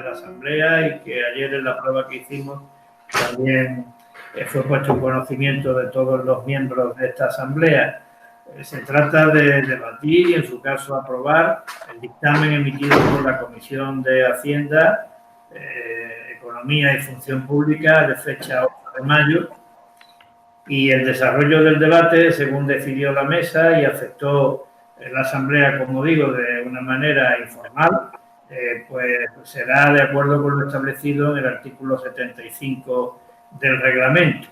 la Asamblea y que ayer en la prueba que hicimos también fue puesto en conocimiento de todos los miembros de esta Asamblea. Se trata de debatir y, en su caso, aprobar el dictamen emitido por la Comisión de Hacienda, Economía y Función Pública de fecha 8 de mayo, y el desarrollo del debate, según decidió la mesa y aceptó la Asamblea, como digo, de una manera informal, pues será de acuerdo con lo establecido en el artículo 75 del reglamento.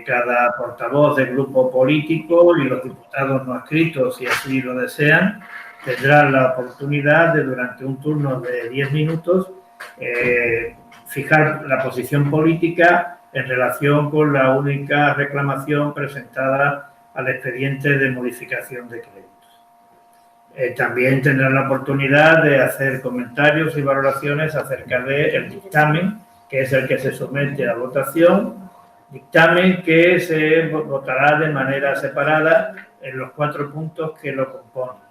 Cada portavoz del grupo político y los diputados no adscritos, si así lo desean, tendrán la oportunidad de, durante un turno de 10 minutos, fijar la posición política en relación con la única reclamación presentada al expediente de modificación de créditos. También tendrán la oportunidad de hacer comentarios y valoraciones acerca del dictamen, que es el que se somete a votación, dictamen que se votará de manera separada en los 4 puntos que lo componen.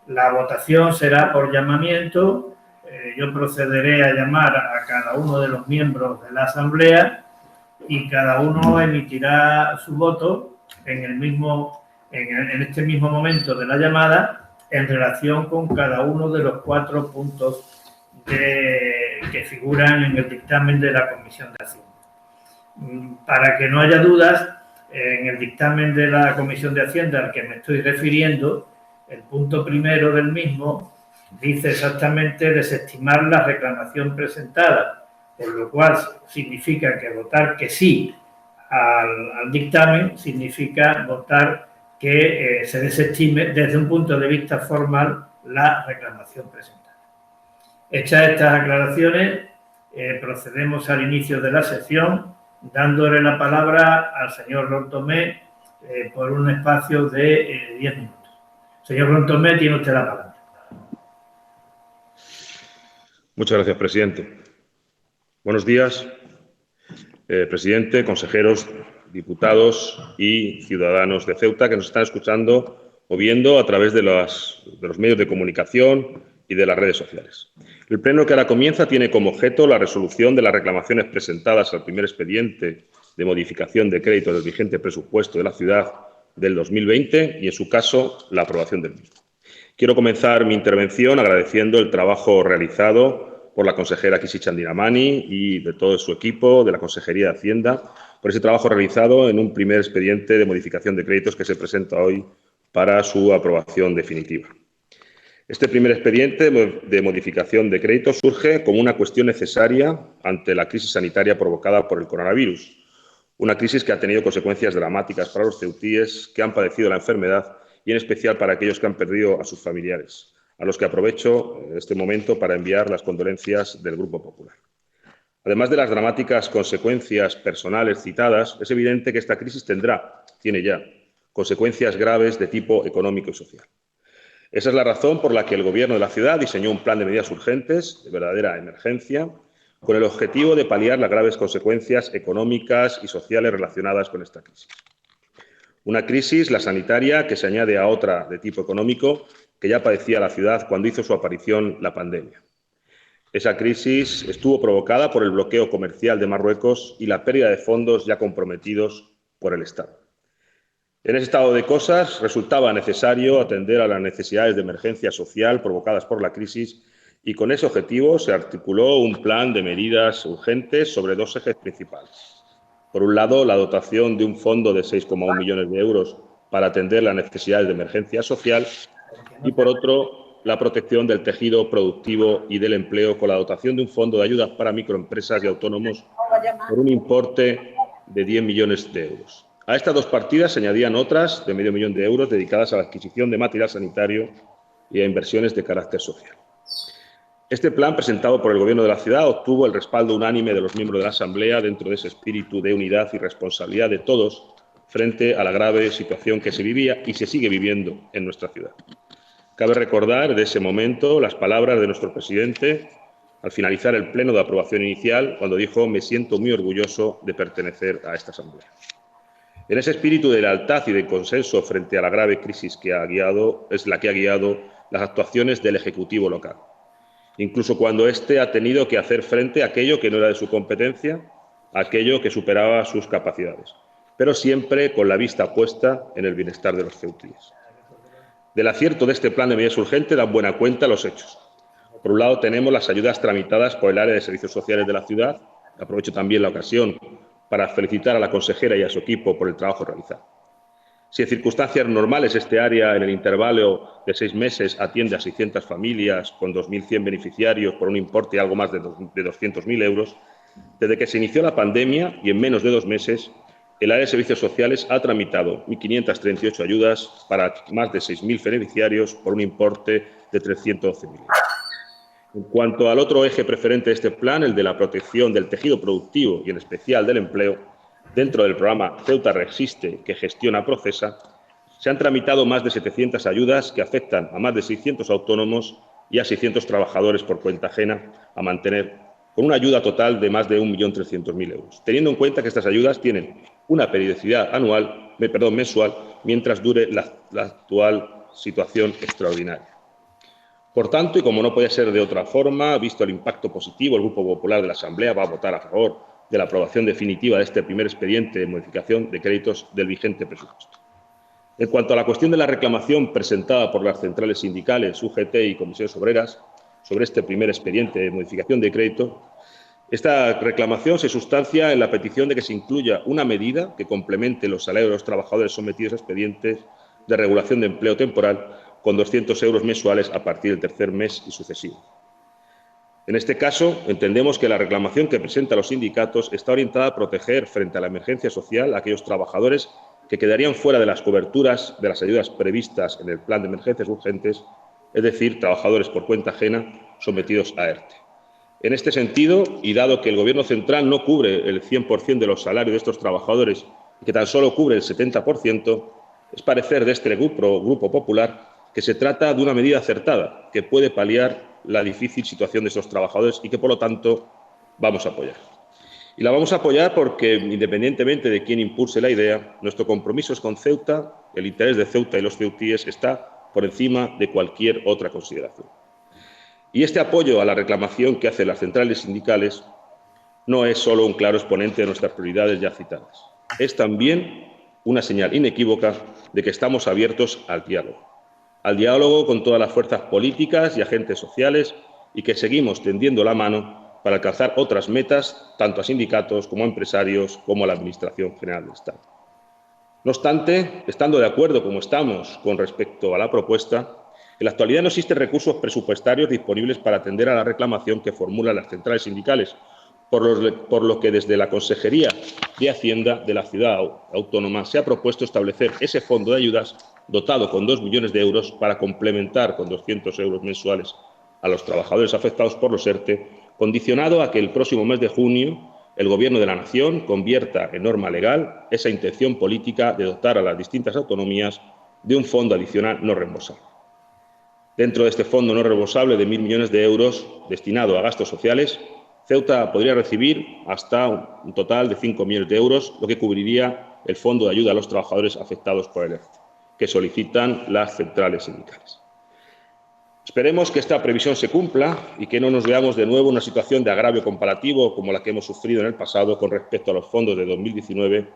La votación será por llamamiento. Yo procederé a llamar a cada uno de los miembros de la Asamblea y cada uno emitirá su voto en este mismo momento de la llamada en relación con cada uno de los 4 puntos que figuran en el dictamen de la Comisión de Hacienda. Para que no haya dudas, en el dictamen de la Comisión de Hacienda al que me estoy refiriendo, el punto primero del mismo dice exactamente desestimar la reclamación presentada, por lo cual significa que votar que sí al dictamen significa votar que se desestime desde un punto de vista formal la reclamación presentada. Hechas estas aclaraciones, procedemos al inicio de la sesión, dándole la palabra al señor Rontomé por un espacio de 10 minutos. Señor Rontomé, tiene usted la palabra. Muchas gracias, presidente. Buenos días, presidente, consejeros, diputados y ciudadanos de Ceuta que nos están escuchando o viendo a través de los medios de comunicación y de las redes sociales. El pleno que ahora comienza tiene como objeto la resolución de las reclamaciones presentadas al primer expediente de modificación de créditos del vigente presupuesto de la ciudad del 2020 y, en su caso, la aprobación del mismo. Quiero comenzar mi intervención agradeciendo el trabajo realizado por la consejera Kisi Chandiramani y de todo su equipo de la Consejería de Hacienda por ese trabajo realizado en un primer expediente de modificación de créditos que se presenta hoy para su aprobación definitiva. Este primer expediente de modificación de créditos surge como una cuestión necesaria ante la crisis sanitaria provocada por el coronavirus, una crisis que ha tenido consecuencias dramáticas para los ceutíes que han padecido la enfermedad y, en especial, para aquellos que han perdido a sus familiares, a los que aprovecho este momento para enviar las condolencias del Grupo Popular. Además de las dramáticas consecuencias personales citadas, es evidente que esta crisis tiene ya, consecuencias graves de tipo económico y social. Esa es la razón por la que el Gobierno de la ciudad diseñó un plan de medidas urgentes de verdadera emergencia con el objetivo de paliar las graves consecuencias económicas y sociales relacionadas con esta crisis. Una crisis, la sanitaria, que se añade a otra de tipo económico que ya padecía la ciudad cuando hizo su aparición la pandemia. Esa crisis estuvo provocada por el bloqueo comercial de Marruecos y la pérdida de fondos ya comprometidos por el Estado. En ese estado de cosas resultaba necesario atender a las necesidades de emergencia social provocadas por la crisis y con ese objetivo se articuló un plan de medidas urgentes sobre 2 ejes principales. Por un lado, la dotación de un fondo de 6,1 millones de euros para atender las necesidades de emergencia social y, por otro, la protección del tejido productivo y del empleo con la dotación de un fondo de ayudas para microempresas y autónomos por un importe de 10 millones de euros. A estas 2 partidas se añadían otras de medio millón de euros dedicadas a la adquisición de material sanitario y a inversiones de carácter social. Este plan, presentado por el Gobierno de la ciudad, obtuvo el respaldo unánime de los miembros de la Asamblea dentro de ese espíritu de unidad y responsabilidad de todos frente a la grave situación que se vivía y se sigue viviendo en nuestra ciudad. Cabe recordar de ese momento las palabras de nuestro presidente al finalizar el pleno de aprobación inicial, cuando dijo: «Me siento muy orgulloso de pertenecer a esta Asamblea». En ese espíritu de lealtad y de consenso frente a la grave crisis es la que ha guiado las actuaciones del Ejecutivo local. incluso cuando éste ha tenido que hacer frente a aquello que no era de su competencia, a aquello que superaba sus capacidades, pero siempre con la vista puesta en el bienestar de los ceutíes. Del acierto de este plan de medidas urgentes dan buena cuenta los hechos. Por un lado, tenemos las ayudas tramitadas por el área de servicios sociales de la ciudad. Aprovecho también la ocasión para felicitar a la consejera y a su equipo por el trabajo realizado. Si en circunstancias normales este área, en el intervalo de 6 meses, atiende a 600 familias con 2.100 beneficiarios por un importe algo más de 200.000 euros, desde que se inició la pandemia y en menos de 2 meses, el área de servicios sociales ha tramitado 1.538 ayudas para más de 6.000 beneficiarios por un importe de 312.000 euros. En cuanto al otro eje preferente de este plan, el de la protección del tejido productivo y en especial del empleo, dentro del programa Ceuta Resiste, que gestiona Procesa, se han tramitado más de 700 ayudas que afectan a más de 600 autónomos y a 600 trabajadores por cuenta ajena a mantener, con una ayuda total de más de 1.300.000 euros, teniendo en cuenta que estas ayudas tienen una periodicidad mensual, mientras dure la actual situación extraordinaria. Por tanto, y como no puede ser de otra forma, visto el impacto positivo, el Grupo Popular de la Asamblea va a votar a favor de la aprobación definitiva de este primer expediente de modificación de créditos del vigente presupuesto. En cuanto a la cuestión de la reclamación presentada por las centrales sindicales, UGT y comisiones obreras sobre este primer expediente de modificación de crédito, esta reclamación se sustancia en la petición de que se incluya una medida que complemente los salarios de los trabajadores sometidos a expedientes de regulación de empleo temporal con 200 euros mensuales a partir del tercer mes y sucesivo. En este caso, entendemos que la reclamación que presentan los sindicatos está orientada a proteger frente a la emergencia social a aquellos trabajadores que quedarían fuera de las coberturas de las ayudas previstas en el Plan de Emergencias Urgentes, es decir, trabajadores por cuenta ajena sometidos a ERTE. En este sentido, y dado que el Gobierno central no cubre el 100% de los salarios de estos trabajadores y que tan solo cubre el 70%, es parecer de este Grupo Popular que se trata de una medida acertada que puede paliar la difícil situación de estos trabajadores y que, por lo tanto, vamos a apoyar. Y la vamos a apoyar porque, independientemente de quién impulse la idea, nuestro compromiso es con Ceuta, el interés de Ceuta y los ceutíes está por encima de cualquier otra consideración. Y este apoyo a la reclamación que hacen las centrales sindicales no es solo un claro exponente de nuestras prioridades ya citadas, es también una señal inequívoca de que estamos abiertos al diálogo con todas las fuerzas políticas y agentes sociales y que seguimos tendiendo la mano para alcanzar otras metas, tanto a sindicatos como a empresarios, como a la Administración General del Estado. No obstante, estando de acuerdo como estamos con respecto a la propuesta, en la actualidad no existen recursos presupuestarios disponibles para atender a la reclamación que formulan las centrales sindicales, por lo que desde la Consejería de Hacienda de la Ciudad Autónoma se ha propuesto establecer ese fondo de ayudas dotado con 2 millones de euros para complementar con 200 euros mensuales a los trabajadores afectados por los ERTE, condicionado a que el próximo mes de junio el Gobierno de la Nación convierta en norma legal esa intención política de dotar a las distintas autonomías de un fondo adicional no reembolsable. Dentro de este fondo no reembolsable de 1.000 millones de euros destinado a gastos sociales, Ceuta podría recibir hasta un total de 5 millones de euros, lo que cubriría el fondo de ayuda a los trabajadores afectados por el ERTE, que solicitan las centrales sindicales. Esperemos que esta previsión se cumpla y que no nos veamos de nuevo en una situación de agravio comparativo como la que hemos sufrido en el pasado con respecto a los fondos de 2019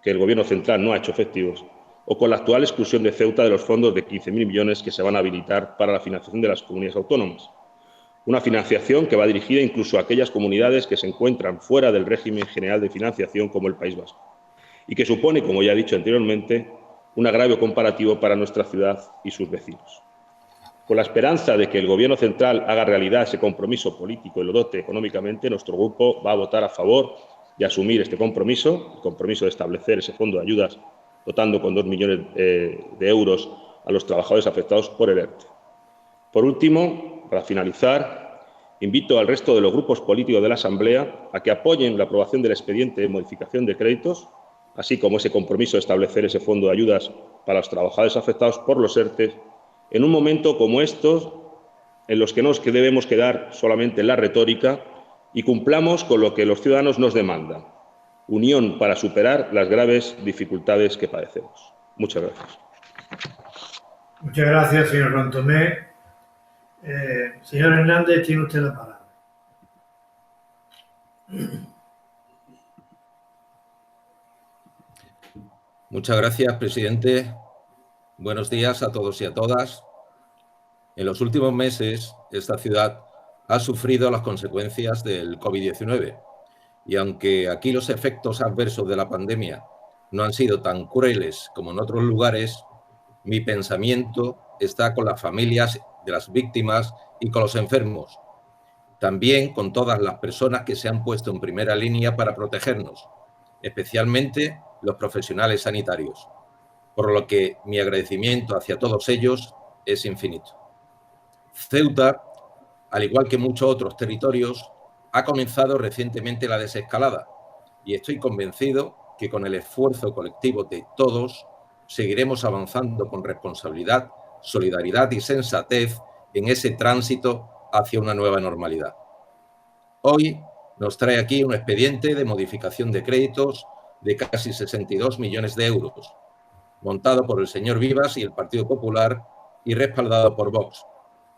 que el Gobierno central no ha hecho efectivos, o con la actual exclusión de Ceuta de los fondos de 15.000 millones que se van a habilitar para la financiación de las comunidades autónomas. Una financiación que va dirigida incluso a aquellas comunidades que se encuentran fuera del régimen general de financiación como el País Vasco y que supone, como ya he dicho anteriormente, un agravio comparativo para nuestra ciudad y sus vecinos. Con la esperanza de que el Gobierno central haga realidad ese compromiso político y lo dote económicamente, nuestro grupo va a votar a favor de asumir este compromiso, el compromiso de establecer ese fondo de ayudas dotando con 2 millones de euros a los trabajadores afectados por el ERTE. Por último, para finalizar, invito al resto de los grupos políticos de la Asamblea a que apoyen la aprobación del expediente de modificación de créditos, así como ese compromiso de establecer ese fondo de ayudas para los trabajadores afectados por los ERTE, en un momento como estos, en los que no debemos quedar solamente en la retórica y cumplamos con lo que los ciudadanos nos demandan: unión para superar las graves dificultades que padecemos. Muchas gracias. Muchas gracias, señor Rontomé. Señor Hernández, tiene usted la palabra. Muchas gracias, presidente. Buenos días a todos y a todas. En los últimos meses, esta ciudad ha sufrido las consecuencias del COVID-19 y aunque aquí los efectos adversos de la pandemia no han sido tan crueles como en otros lugares, mi pensamiento está con las familias de las víctimas y con los enfermos. También con todas las personas que se han puesto en primera línea para protegernos, especialmente los profesionales sanitarios, por lo que mi agradecimiento hacia todos ellos es infinito. Ceuta, al igual que muchos otros territorios, ha comenzado recientemente la desescalada y estoy convencido que con el esfuerzo colectivo de todos seguiremos avanzando con responsabilidad, solidaridad y sensatez en ese tránsito hacia una nueva normalidad. Hoy nos trae aquí un expediente de modificación de créditos de casi 62 millones de euros, montado por el señor Vivas y el Partido Popular y respaldado por Vox,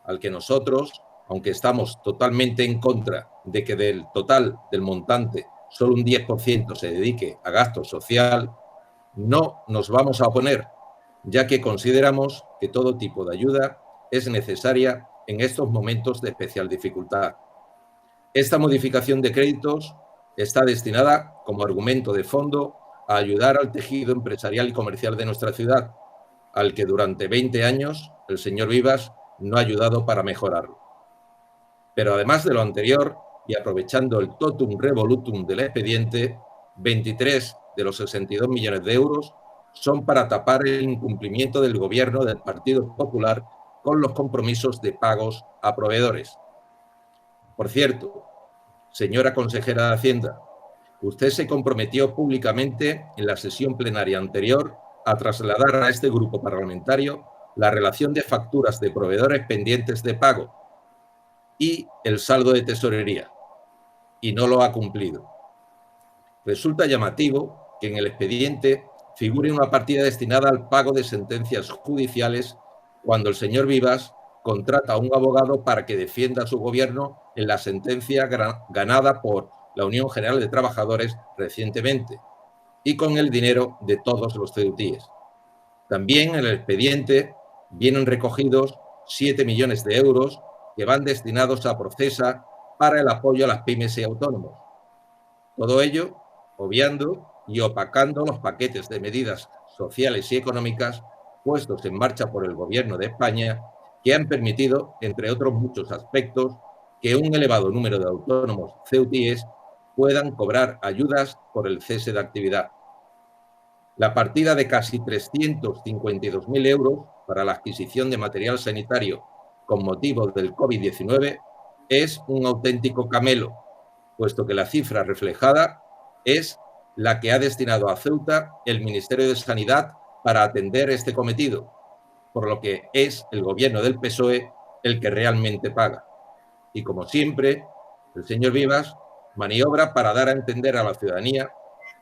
al que nosotros, aunque estamos totalmente en contra de que del total del montante solo un 10% se dedique a gasto social, no nos vamos a oponer, ya que consideramos que todo tipo de ayuda es necesaria en estos momentos de especial dificultad. Esta modificación de créditos está destinada, como argumento de fondo, a ayudar al tejido empresarial y comercial de nuestra ciudad, al que durante 20 años el señor Vivas no ha ayudado para mejorarlo. Pero además de lo anterior, y aprovechando el totum revolutum del expediente, 23 de los 62 millones de euros son para tapar el incumplimiento del gobierno del Partido Popular con los compromisos de pagos a proveedores. Por cierto, señora consejera de Hacienda, usted se comprometió públicamente en la sesión plenaria anterior a trasladar a este grupo parlamentario la relación de facturas de proveedores pendientes de pago y el saldo de tesorería, y no lo ha cumplido. Resulta llamativo que en el expediente figure una partida destinada al pago de sentencias judiciales cuando el señor Vivas contrata a un abogado para que defienda a su gobierno en la sentencia ganada por la Unión General de Trabajadores recientemente y con el dinero de todos los ceutíes. También en el expediente vienen recogidos 7 millones de euros que van destinados a Procesa para el apoyo a las pymes y autónomos. Todo ello obviando y opacando los paquetes de medidas sociales y económicas puestos en marcha por el Gobierno de España que han permitido, entre otros muchos aspectos, que un elevado número de autónomos ceutíes puedan cobrar ayudas por el cese de actividad. La partida de casi 352.000 euros para la adquisición de material sanitario con motivo del COVID-19 es un auténtico camelo, puesto que la cifra reflejada es la que ha destinado a Ceuta el Ministerio de Sanidad para atender este cometido, por lo que es el gobierno del PSOE el que realmente paga. Y como siempre, el señor Vivas maniobra para dar a entender a la ciudadanía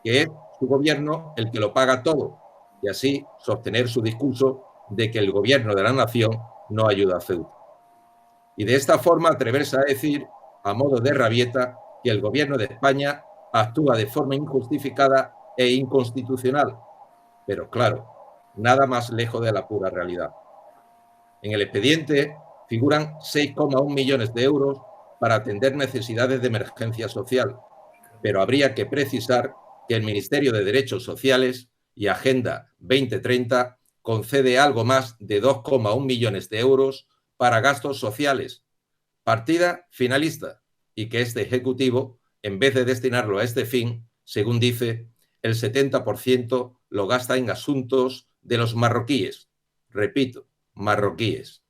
que es su gobierno el que lo paga todo y así sostener su discurso de que el gobierno de la nación no ayuda a Ceuta. Y de esta forma atreverse a decir, a modo de rabieta, que el gobierno de España actúa de forma injustificada e inconstitucional. Pero claro, nada más lejos de la pura realidad. En el expediente figuran 6,1 millones de euros para atender necesidades de emergencia social, pero habría que precisar que el Ministerio de Derechos Sociales y Agenda 2030 concede algo más de 2,1 millones de euros para gastos sociales, partida finalista, y que este Ejecutivo, en vez de destinarlo a este fin, según dice, el 70% lo gasta en asuntos de los marroquíes. Repito, marroquíes.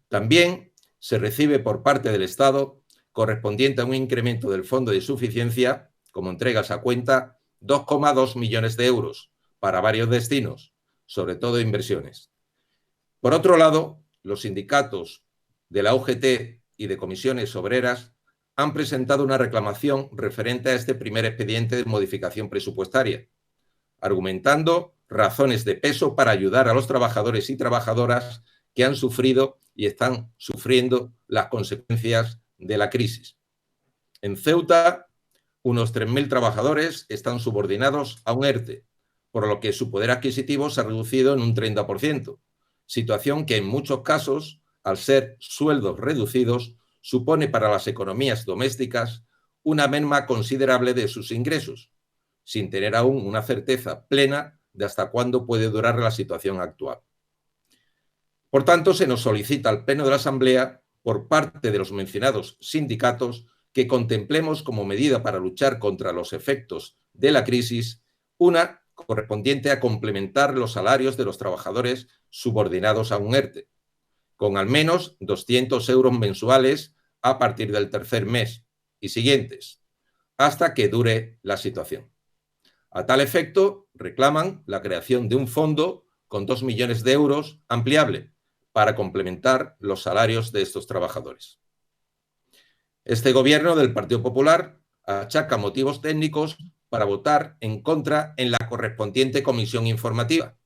También se recibe por parte del Estado, correspondiente a un incremento del Fondo de Suficiencia, como entregas a cuenta, 2,2 millones de euros para varios destinos, sobre todo inversiones. Por otro lado, los sindicatos de la UGT y de comisiones obreras han presentado una reclamación referente a este primer expediente de modificación presupuestaria, argumentando razones de peso para ayudar a los trabajadores y trabajadoras que han sufrido y están sufriendo las consecuencias de la crisis. En Ceuta, unos 3.000 trabajadores están subordinados a un ERTE, por lo que su poder adquisitivo se ha reducido en un 30%, situación que en muchos casos, al ser sueldos reducidos, supone para las economías domésticas una merma considerable de sus ingresos, sin tener aún una certeza plena de hasta cuándo puede durar la situación actual. Por tanto, se nos solicita al Pleno de la Asamblea, por parte de los mencionados sindicatos, que contemplemos como medida para luchar contra los efectos de la crisis una correspondiente a complementar los salarios de los trabajadores subordinados a un ERTE, con al menos 200 euros mensuales a partir del tercer mes y siguientes, hasta que dure la situación. A tal efecto, reclaman la creación de un fondo con 2 millones de euros ampliable para complementar los salarios de estos trabajadores. Este gobierno del Partido Popular achaca motivos técnicos para votar en contra en la correspondiente comisión informativa.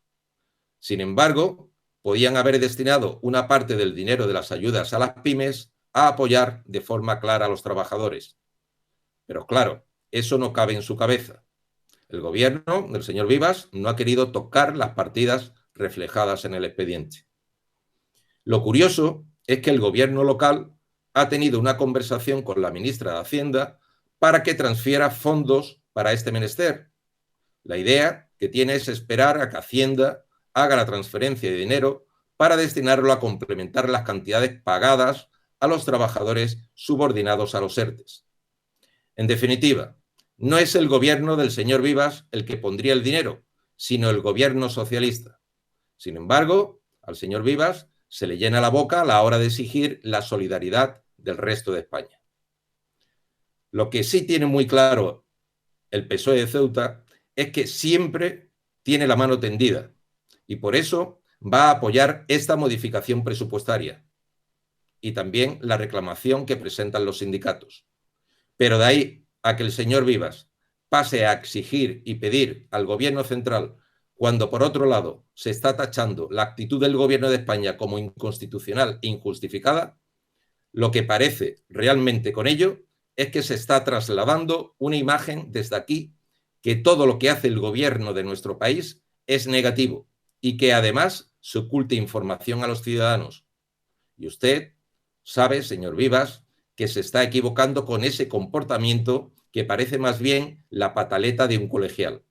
Sin embargo, podían haber destinado una parte del dinero de las ayudas a las pymes a apoyar de forma clara a los trabajadores. Pero claro, eso no cabe en su cabeza. El gobierno del señor Vivas no ha querido tocar las partidas reflejadas en el expediente. Lo curioso es que el gobierno local ha tenido una conversación con la ministra de Hacienda para que transfiera fondos para este menester. La idea que tiene es esperar a que Hacienda haga la transferencia de dinero para destinarlo a complementar las cantidades pagadas a los trabajadores subordinados a los ERTES. En definitiva, no es el gobierno del señor Vivas el que pondría el dinero, sino el gobierno socialista. Sin embargo, al señor Vivas se le llena la boca a la hora de exigir la solidaridad del resto de España. Lo que sí tiene muy claro el PSOE de Ceuta es que siempre tiene la mano tendida y por eso va a apoyar esta modificación presupuestaria y también la reclamación que presentan los sindicatos. Pero de ahí a que el señor Vivas pase a exigir y pedir al gobierno central, cuando por otro lado se está tachando la actitud del gobierno de España como inconstitucional e injustificada, lo que parece realmente con ello es que se está trasladando una imagen desde aquí que todo lo que hace el gobierno de nuestro país es negativo y que además se oculte información a los ciudadanos. Y usted sabe, señor Vivas, que se está equivocando con ese comportamiento que parece más bien la pataleta de un colegial.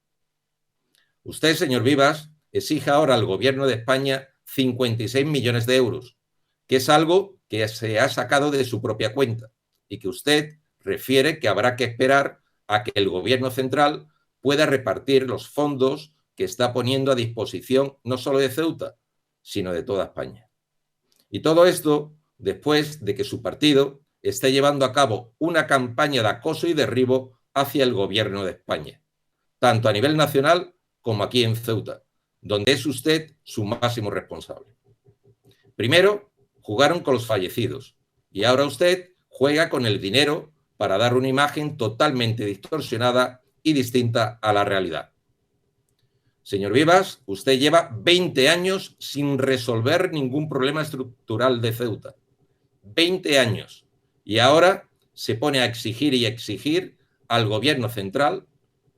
Usted, señor Vivas, exige ahora al gobierno de España 56 millones de euros, que es algo que se ha sacado de su propia cuenta y que usted refiere que habrá que esperar a que el gobierno central pueda repartir los fondos que está poniendo a disposición no solo de Ceuta, sino de toda España. Y todo esto después de que su partido esté llevando a cabo una campaña de acoso y derribo hacia el gobierno de España, tanto a nivel nacional como aquí en Ceuta, donde es usted su máximo responsable. Primero, jugaron con los fallecidos y ahora usted juega con el dinero para dar una imagen totalmente distorsionada y distinta a la realidad. Señor Vivas, usted lleva 20 años sin resolver ningún problema estructural de Ceuta. 20 años. Y ahora se pone a exigir y exigir al gobierno central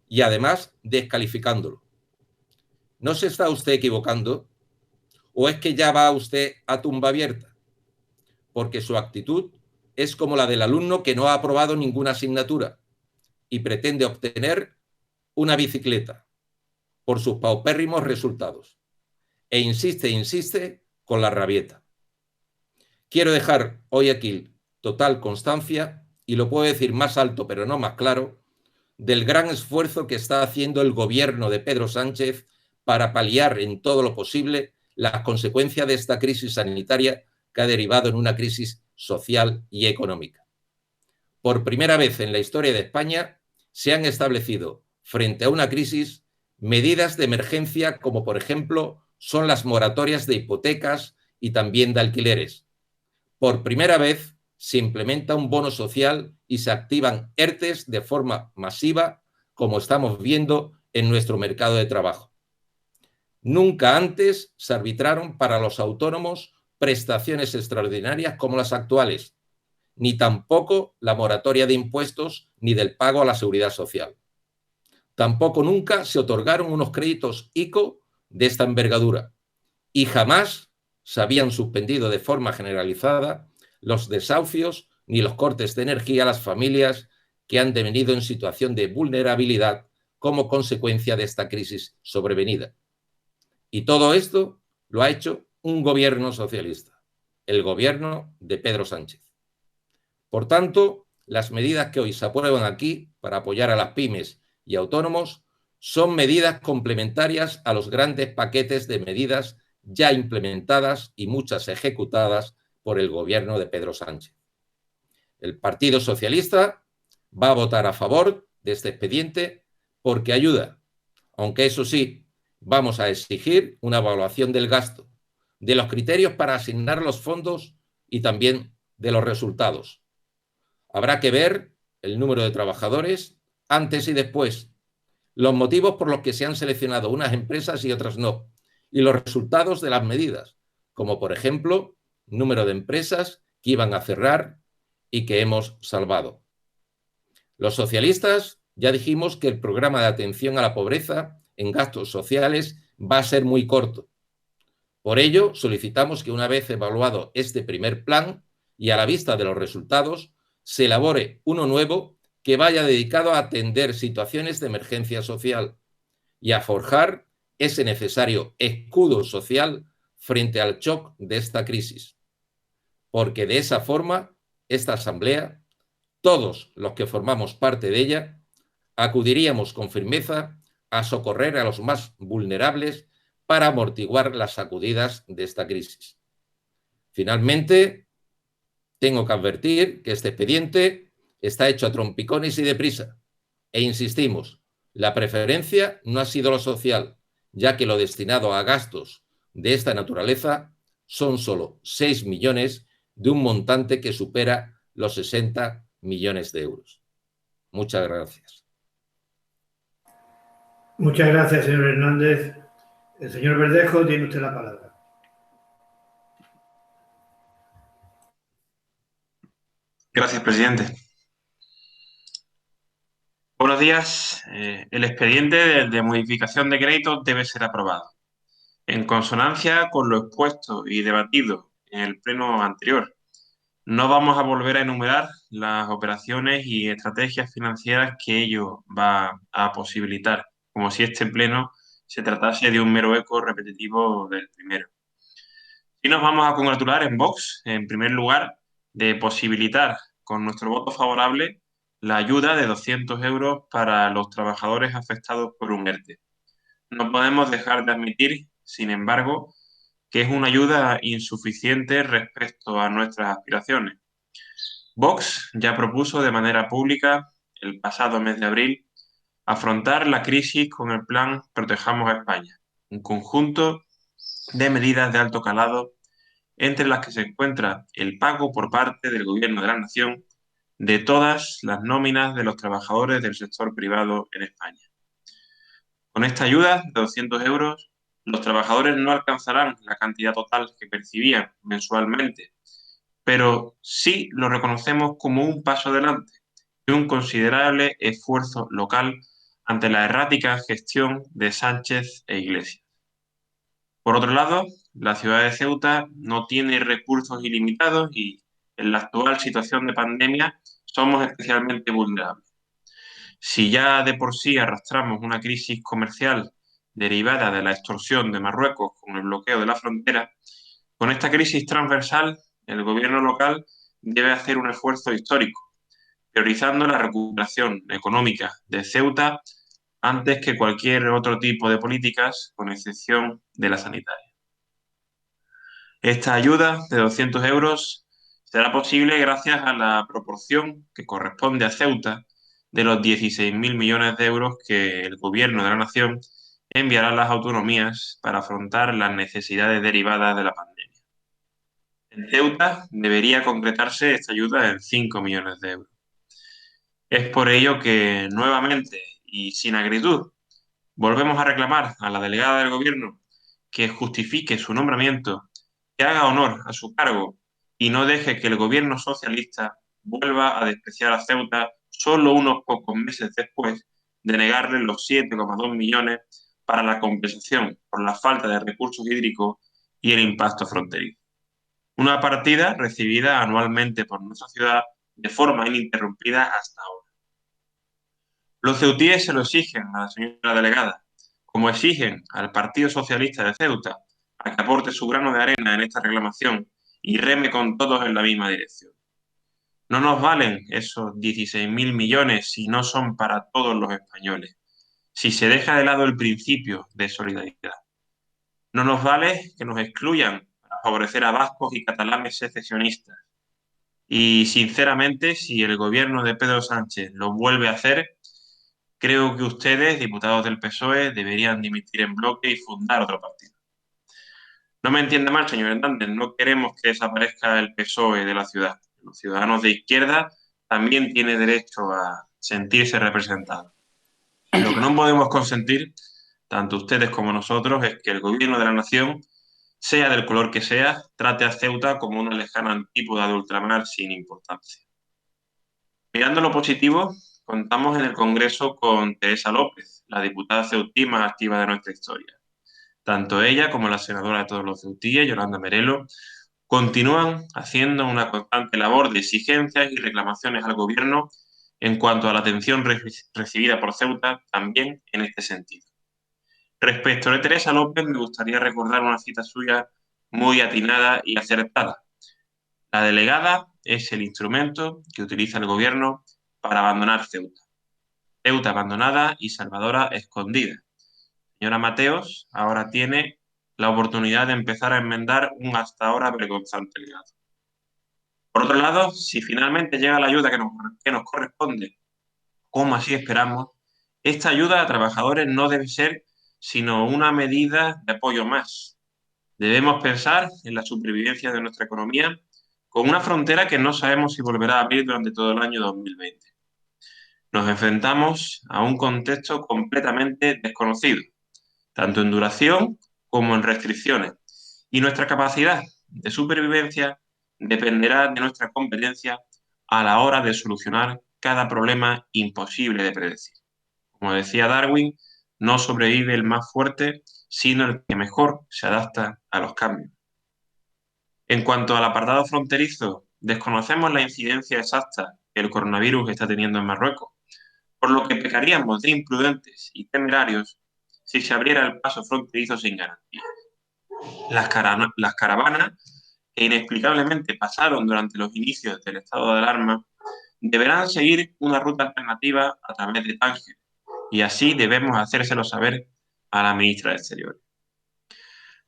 y además descalificándolo. ¿No se está usted equivocando? ¿O es que ya va usted a tumba abierta? Porque su actitud es como la del alumno que no ha aprobado ninguna asignatura y pretende obtener una bicicleta por sus paupérrimos resultados. E insiste con la rabieta. Quiero dejar hoy aquí total constancia, y lo puedo decir más alto pero no más claro, del gran esfuerzo que está haciendo el gobierno de Pedro Sánchez para paliar en todo lo posible las consecuencias de esta crisis sanitaria que ha derivado en una crisis social y económica. Por primera vez en la historia de España se han establecido, frente a una crisis, medidas de emergencia como, por ejemplo, son las moratorias de hipotecas y también de alquileres. Por primera vez se implementa un bono social y se activan ERTES de forma masiva, como estamos viendo en nuestro mercado de trabajo. Nunca antes se arbitraron para los autónomos prestaciones extraordinarias como las actuales, ni tampoco la moratoria de impuestos ni del pago a la seguridad social. Tampoco nunca se otorgaron unos créditos ICO de esta envergadura y jamás se habían suspendido de forma generalizada los desahucios ni los cortes de energía a las familias que han devenido en situación de vulnerabilidad como consecuencia de esta crisis sobrevenida. Y todo esto lo ha hecho un gobierno socialista, el gobierno de Pedro Sánchez. Por tanto, las medidas que hoy se aprueban aquí para apoyar a las pymes y autónomos son medidas complementarias a los grandes paquetes de medidas ya implementadas y muchas ejecutadas por el gobierno de Pedro Sánchez. El Partido Socialista va a votar a favor de este expediente porque ayuda, aunque eso sí, vamos a exigir una evaluación del gasto, de los criterios para asignar los fondos y también de los resultados. Habrá que ver el número de trabajadores antes y después, los motivos por los que se han seleccionado unas empresas y otras no, y los resultados de las medidas, como por ejemplo, número de empresas que iban a cerrar y que hemos salvado. Los socialistas ya dijimos que el programa de atención a la pobreza en gastos sociales va a ser muy corto. Por ello, solicitamos que una vez evaluado este primer plan y a la vista de los resultados, se elabore uno nuevo que vaya dedicado a atender situaciones de emergencia social y a forjar ese necesario escudo social frente al shock de esta crisis. Porque de esa forma, esta Asamblea, todos los que formamos parte de ella, acudiríamos con firmeza a socorrer a los más vulnerables para amortiguar las sacudidas de esta crisis. Finalmente, tengo que advertir que este expediente está hecho a trompicones y deprisa. E insistimos, la preferencia no ha sido lo social, ya que lo destinado a gastos de esta naturaleza son solo 6 millones de un montante que supera los 60 millones de euros. Muchas gracias. Muchas gracias, señor Hernández. El señor Verdejo, tiene usted la palabra. Gracias, presidente. Buenos días. El expediente de modificación de créditos debe ser aprobado. En consonancia con lo expuesto y debatido en el pleno anterior, no vamos a volver a enumerar las operaciones y estrategias financieras que ello va a posibilitar, como si este pleno se tratase de un mero eco repetitivo del primero. Y nos vamos a congratular en Vox, en primer lugar, de posibilitar con nuestro voto favorable la ayuda de 200 euros para los trabajadores afectados por un ERTE. No podemos dejar de admitir, sin embargo, que es una ayuda insuficiente respecto a nuestras aspiraciones. Vox ya propuso de manera pública, el pasado mes de abril, afrontar la crisis con el plan Protejamos a España, un conjunto de medidas de alto calado, entre las que se encuentra el pago por parte del Gobierno de la Nación de todas las nóminas de los trabajadores del sector privado en España. Con esta ayuda de 200 euros, los trabajadores no alcanzarán la cantidad total que percibían mensualmente, pero sí lo reconocemos como un paso adelante y un considerable esfuerzo local ante la errática gestión de Sánchez e Iglesias. Por otro lado, la ciudad de Ceuta no tiene recursos ilimitados y en la actual situación de pandemia somos especialmente vulnerables. Si ya de por sí arrastramos una crisis comercial derivada de la extorsión de Marruecos con el bloqueo de la frontera, con esta crisis transversal, el gobierno local debe hacer un esfuerzo histórico, priorizando la recuperación económica de Ceuta antes que cualquier otro tipo de políticas, con excepción de la sanitaria. Esta ayuda de 200 euros será posible gracias a la proporción que corresponde a Ceuta de los 16.000 millones de euros que el Gobierno de la Nación enviará a las autonomías para afrontar las necesidades derivadas de la pandemia. En Ceuta debería concretarse esta ayuda en 5 millones de euros. Es por ello que, nuevamente y sin acritud, volvemos a reclamar a la delegada del Gobierno que justifique su nombramiento que haga honor a su cargo y no deje que el gobierno socialista vuelva a despreciar a Ceuta solo unos pocos meses después de negarle los 7,2 millones para la compensación por la falta de recursos hídricos y el impacto fronterizo. Una partida recibida anualmente por nuestra ciudad de forma ininterrumpida hasta ahora. Los ceutíes se lo exigen a la señora delegada, como exigen al Partido Socialista de Ceuta a que aporte su grano de arena en esta reclamación y reme con todos en la misma dirección. No nos valen esos 16.000 millones si no son para todos los españoles, si se deja de lado el principio de solidaridad. No nos vale que nos excluyan para favorecer a vascos y catalanes secesionistas. Y, sinceramente, si el gobierno de Pedro Sánchez lo vuelve a hacer, creo que ustedes, diputados del PSOE, deberían dimitir en bloque y fundar otro partido. No me entienda mal, señor Hernández, no queremos que desaparezca el PSOE de la ciudad. Los ciudadanos de izquierda también tienen derecho a sentirse representados. Lo que no podemos consentir, tanto ustedes como nosotros, es que el gobierno de la nación, sea del color que sea, trate a Ceuta como una lejana antípoda de ultramar sin importancia. Mirando lo positivo, contamos en el Congreso con Teresa López, la diputada ceutí más activa de nuestra historia. Tanto ella como la senadora de todos los ceutíes, Yolanda Merelo, continúan haciendo una constante labor de exigencias y reclamaciones al gobierno en cuanto a la atención recibida por Ceuta, también en este sentido. Respecto de Teresa López, me gustaría recordar una cita suya muy atinada y acertada. La delegada es el instrumento que utiliza el gobierno para abandonar Ceuta. Ceuta abandonada y Salvadora escondida. Señora Mateos ahora tiene la oportunidad de empezar a enmendar un hasta ahora vergonzante legado. Por otro lado, si finalmente llega la ayuda que nos corresponde, como así esperamos, esta ayuda a trabajadores no debe ser sino una medida de apoyo más. Debemos pensar en la supervivencia de nuestra economía con una frontera que no sabemos si volverá a abrir durante todo el año 2020. Nos enfrentamos a un contexto completamente desconocido, tanto en duración como en restricciones, y nuestra capacidad de supervivencia dependerá de nuestra competencia a la hora de solucionar cada problema imposible de predecir. Como decía Darwin, no sobrevive el más fuerte, sino el que mejor se adapta a los cambios. En cuanto al apartado fronterizo, desconocemos la incidencia exacta que el coronavirus está teniendo en Marruecos, por lo que pecaríamos de imprudentes y temerarios si se abriera el paso fronterizo sin garantía. Las caravanas que inexplicablemente pasaron durante los inicios del estado de alarma deberán seguir una ruta alternativa a través de Tánger, y así debemos hacérselo saber a la ministra de Exteriores.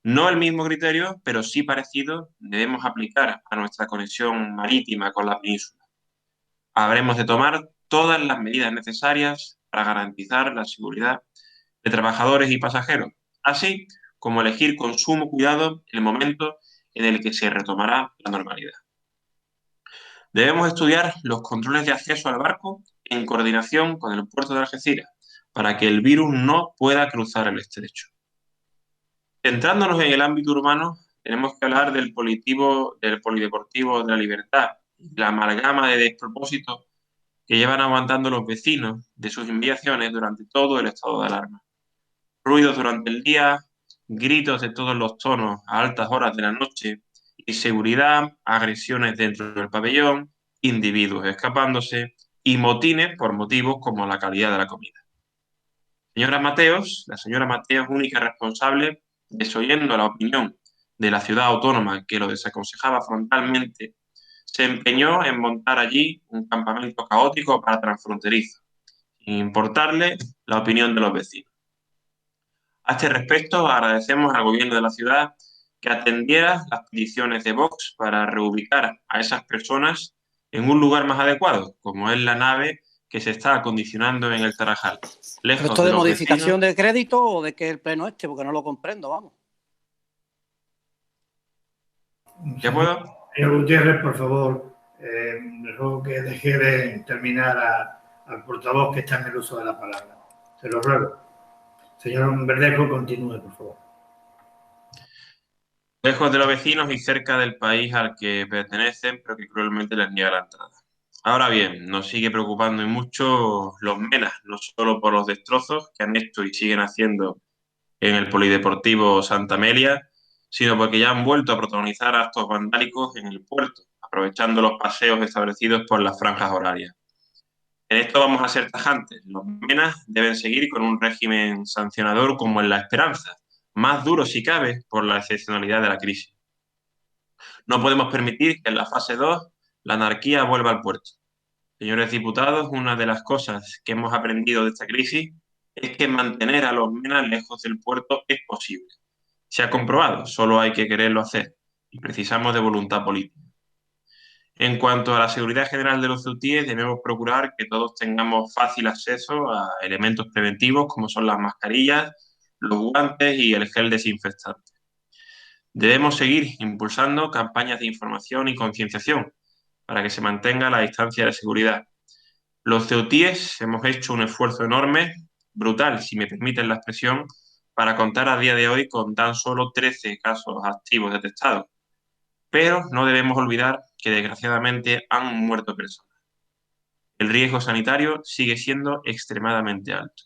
No el mismo criterio, pero sí parecido, debemos aplicar a nuestra conexión marítima con la península. Habremos de tomar todas las medidas necesarias para garantizar la seguridad de trabajadores y pasajeros, así como elegir con sumo cuidado el momento en el que se retomará la normalidad. Debemos estudiar los controles de acceso al barco en coordinación con el puerto de Algeciras para que el virus no pueda cruzar el estrecho. Centrándonos en el ámbito urbano, tenemos que hablar del polideportivo de la Libertad, la amalgama de despropósitos que llevan aguantando los vecinos de sus inmediaciones durante todo el estado de alarma. Ruidos durante el día, gritos de todos los tonos a altas horas de la noche, inseguridad, agresiones dentro del pabellón, individuos escapándose y motines por motivos como la calidad de la comida. La señora Mateos, única responsable, desoyendo la opinión de la ciudad autónoma que lo desaconsejaba frontalmente, se empeñó en montar allí un campamento caótico para transfronterizo, sin importarle la opinión de los vecinos. A este respecto, agradecemos al gobierno de la ciudad que atendiera las peticiones de Vox para reubicar a esas personas en un lugar más adecuado, como es la nave que se está acondicionando en el Tarajal. ¿Pero esto de modificación de crédito o de qué es el pleno este? Porque no lo comprendo, vamos. ¿Ya puedo? Señor Gutiérrez, por favor, le ruego que deje de terminar al portavoz que está en el uso de la palabra. Se lo ruego. Señor Verdejo, continúe, por favor. lejos de los vecinos y cerca del país al que pertenecen, pero que cruelmente les niega la entrada. Ahora bien, nos sigue preocupando y mucho los menas, no solo por los destrozos que han hecho y siguen haciendo en el Polideportivo Santa Amelia, sino porque ya han vuelto a protagonizar actos vandálicos en el puerto, aprovechando los paseos establecidos por las franjas horarias. En esto vamos a ser tajantes. Los menas deben seguir con un régimen sancionador como en La Esperanza, más duro si cabe por la excepcionalidad de la crisis. No podemos permitir que en la fase 2 la anarquía vuelva al puerto. Señores diputados, una de las cosas que hemos aprendido de esta crisis es que mantener a los menas lejos del puerto es posible. Se ha comprobado, solo hay que quererlo hacer y precisamos de voluntad política. En cuanto a la seguridad general de los ceutíes, debemos procurar que todos tengamos fácil acceso a elementos preventivos como son las mascarillas, los guantes y el gel desinfectante. Debemos seguir impulsando campañas de información y concienciación para que se mantenga la distancia de seguridad. Los ceutíes hemos hecho un esfuerzo enorme, brutal, si me permiten la expresión, para contar a día de hoy con tan solo 13 casos activos detectados. Pero no debemos olvidar que desgraciadamente han muerto personas. El riesgo sanitario sigue siendo extremadamente alto.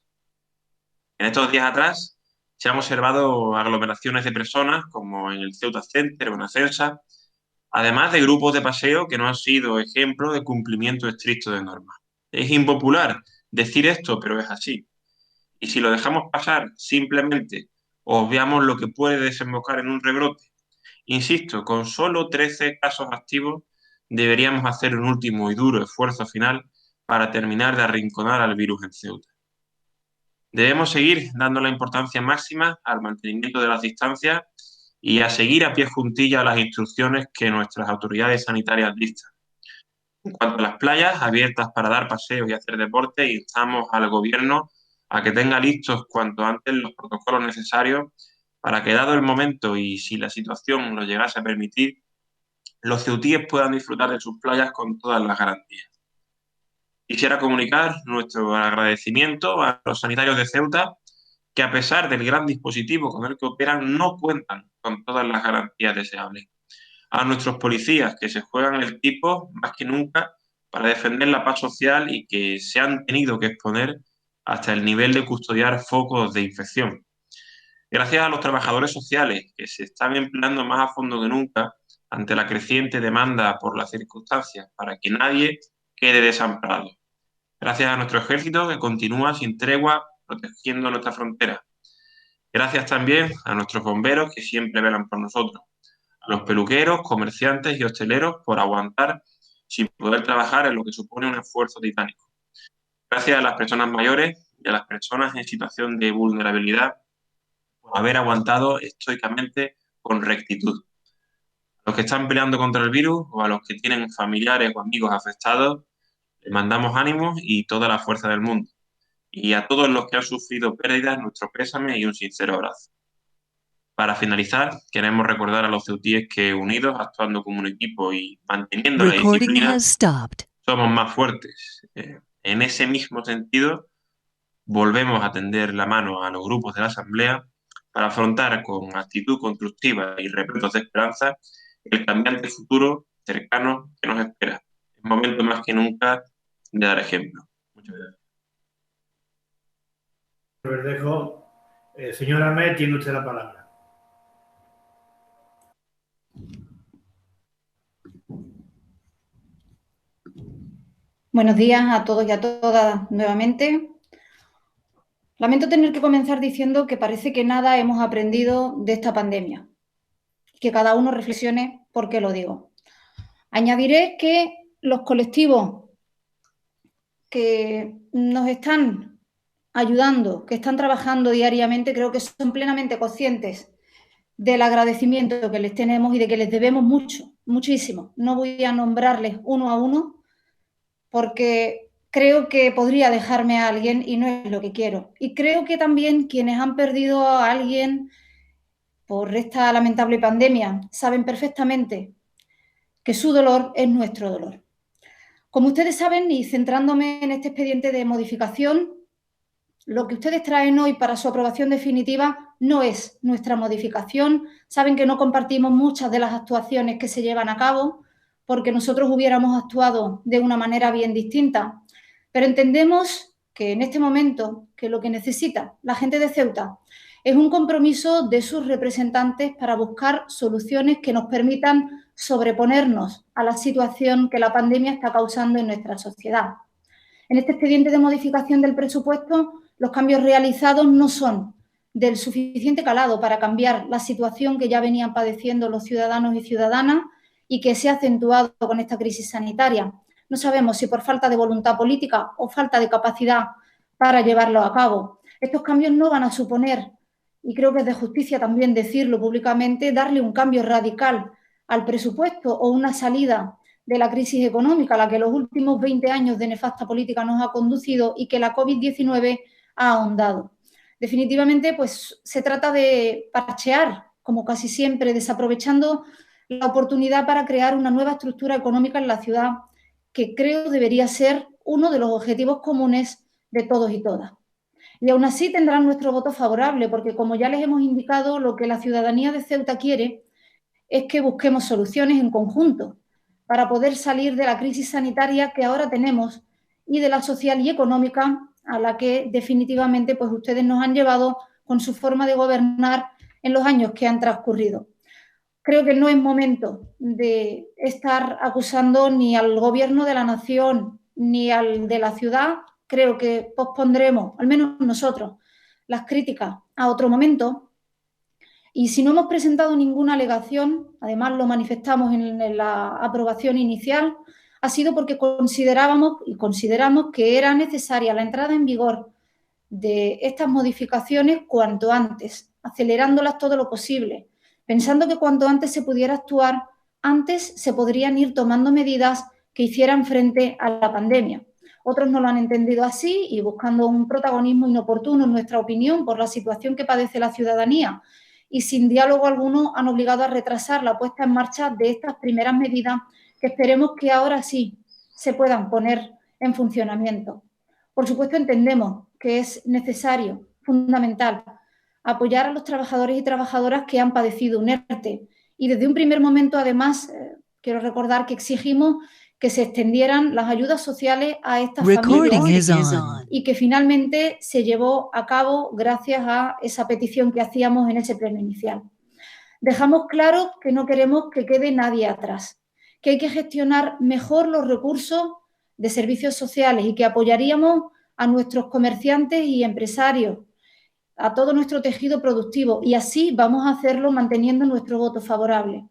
En estos días atrás se han observado aglomeraciones de personas, como en el Ceuta Center o en Acensa, además de grupos de paseo que no han sido ejemplo de cumplimiento estricto de normas. Es impopular decir esto, pero es así. Y si lo dejamos pasar simplemente obviamos lo que puede desembocar en un rebrote. Insisto, con solo 13 casos activos deberíamos hacer un último y duro esfuerzo final para terminar de arrinconar al virus en Ceuta. Debemos seguir dando la importancia máxima al mantenimiento de las distancias y a seguir a pie juntillas las instrucciones que nuestras autoridades sanitarias dictan. En cuanto a las playas abiertas para dar paseos y hacer deporte, instamos al Gobierno a que tenga listos cuanto antes los protocolos necesarios para que, dado el momento y si la situación lo llegase a permitir, los ceutíes puedan disfrutar de sus playas con todas las garantías. Quisiera comunicar nuestro agradecimiento a los sanitarios de Ceuta, que a pesar del gran dispositivo con el que operan, no cuentan con todas las garantías deseables. A nuestros policías, que se juegan el tipo más que nunca para defender la paz social y que se han tenido que exponer hasta el nivel de custodiar focos de infección. Gracias a los trabajadores sociales, que se están empleando más a fondo que nunca ante la creciente demanda por las circunstancias, para que nadie quede desamparado. Gracias a nuestro ejército, que continúa sin tregua protegiendo nuestra frontera. Gracias también a nuestros bomberos, que siempre velan por nosotros. A los peluqueros, comerciantes y hosteleros por aguantar sin poder trabajar en lo que supone un esfuerzo titánico. Gracias a las personas mayores y a las personas en situación de vulnerabilidad por haber aguantado estoicamente con rectitud. A los que están peleando contra el virus o a los que tienen familiares o amigos afectados, les mandamos ánimos y toda la fuerza del mundo. Y a todos los que han sufrido pérdidas, nuestro pésame y un sincero abrazo. Para finalizar, queremos recordar a los ceutíes que, unidos, actuando como un equipo y manteniendo la disciplina, somos más fuertes. En ese mismo sentido, volvemos a tender la mano a los grupos de la Asamblea para afrontar con actitud constructiva y repletos de esperanza el cambiante futuro cercano que nos espera. Es momento más que nunca de dar ejemplo. Muchas gracias. Verdejo. Señora Ahmed, tiene usted la palabra. Buenos días a todos y a todas nuevamente. Lamento tener que comenzar diciendo que parece que nada hemos aprendido de esta pandemia y que cada uno reflexione por qué lo digo. Añadiré que los colectivos que nos están ayudando, que están trabajando diariamente, creo que son plenamente conscientes del agradecimiento que les tenemos y de que les debemos mucho, muchísimo. No voy a nombrarles uno a uno porque creo que podría dejarme a alguien y no es lo que quiero. Y creo que también quienes han perdido a alguien por esta lamentable pandemia saben perfectamente que su dolor es nuestro dolor. Como ustedes saben, y centrándome en este expediente de modificación, lo que ustedes traen hoy para su aprobación definitiva no es nuestra modificación. Saben que no compartimos muchas de las actuaciones que se llevan a cabo porque nosotros hubiéramos actuado de una manera bien distinta. Pero entendemos que en este momento que lo que necesita la gente de Ceuta es un compromiso de sus representantes para buscar soluciones que nos permitan sobreponernos a la situación que la pandemia está causando en nuestra sociedad. En este expediente de modificación del presupuesto, los cambios realizados no son del suficiente calado para cambiar la situación que ya venían padeciendo los ciudadanos y ciudadanas y que se ha acentuado con esta crisis sanitaria. No sabemos si por falta de voluntad política o falta de capacidad para llevarlo a cabo. Estos cambios no van a suponer, y creo que es de justicia también decirlo públicamente, darle un cambio radical al presupuesto o una salida de la crisis económica a la que los últimos 20 años de nefasta política nos ha conducido y que la COVID-19 ha ahondado. Definitivamente, pues se trata de parchear, como casi siempre, desaprovechando la oportunidad para crear una nueva estructura económica en la ciudad, que creo debería ser uno de los objetivos comunes de todos y todas. Y aún así tendrán nuestro voto favorable, porque como ya les hemos indicado, lo que la ciudadanía de Ceuta quiere es que busquemos soluciones en conjunto para poder salir de la crisis sanitaria que ahora tenemos y de la social y económica a la que definitivamente pues ustedes nos han llevado con su forma de gobernar en los años que han transcurrido. Creo que no es momento de estar acusando ni al gobierno de la nación ni al de la ciudad. Creo que pospondremos, al menos nosotros, las críticas a otro momento. Y si no hemos presentado ninguna alegación, además lo manifestamos en la aprobación inicial, ha sido porque consideramos que era necesaria la entrada en vigor de estas modificaciones cuanto antes, acelerándolas todo lo posible, pensando que cuanto antes se pudiera actuar, antes se podrían ir tomando medidas que hicieran frente a la pandemia. Otros no lo han entendido así y buscando un protagonismo inoportuno, en nuestra opinión, por la situación que padece la ciudadanía y sin diálogo alguno han obligado a retrasar la puesta en marcha de estas primeras medidas que esperemos que ahora sí se puedan poner en funcionamiento. Por supuesto, entendemos que es necesario, fundamental, apoyar a los trabajadores y trabajadoras que han padecido un ERTE. Y desde un primer momento, además, quiero recordar que exigimos que se extendieran las ayudas sociales a estas familias y que finalmente se llevó a cabo gracias a esa petición que hacíamos en ese pleno inicial. Dejamos claro que no queremos que quede nadie atrás, que hay que gestionar mejor los recursos de servicios sociales y que apoyaríamos a nuestros comerciantes y empresarios, a todo nuestro tejido productivo, y así vamos a hacerlo manteniendo nuestro voto favorable.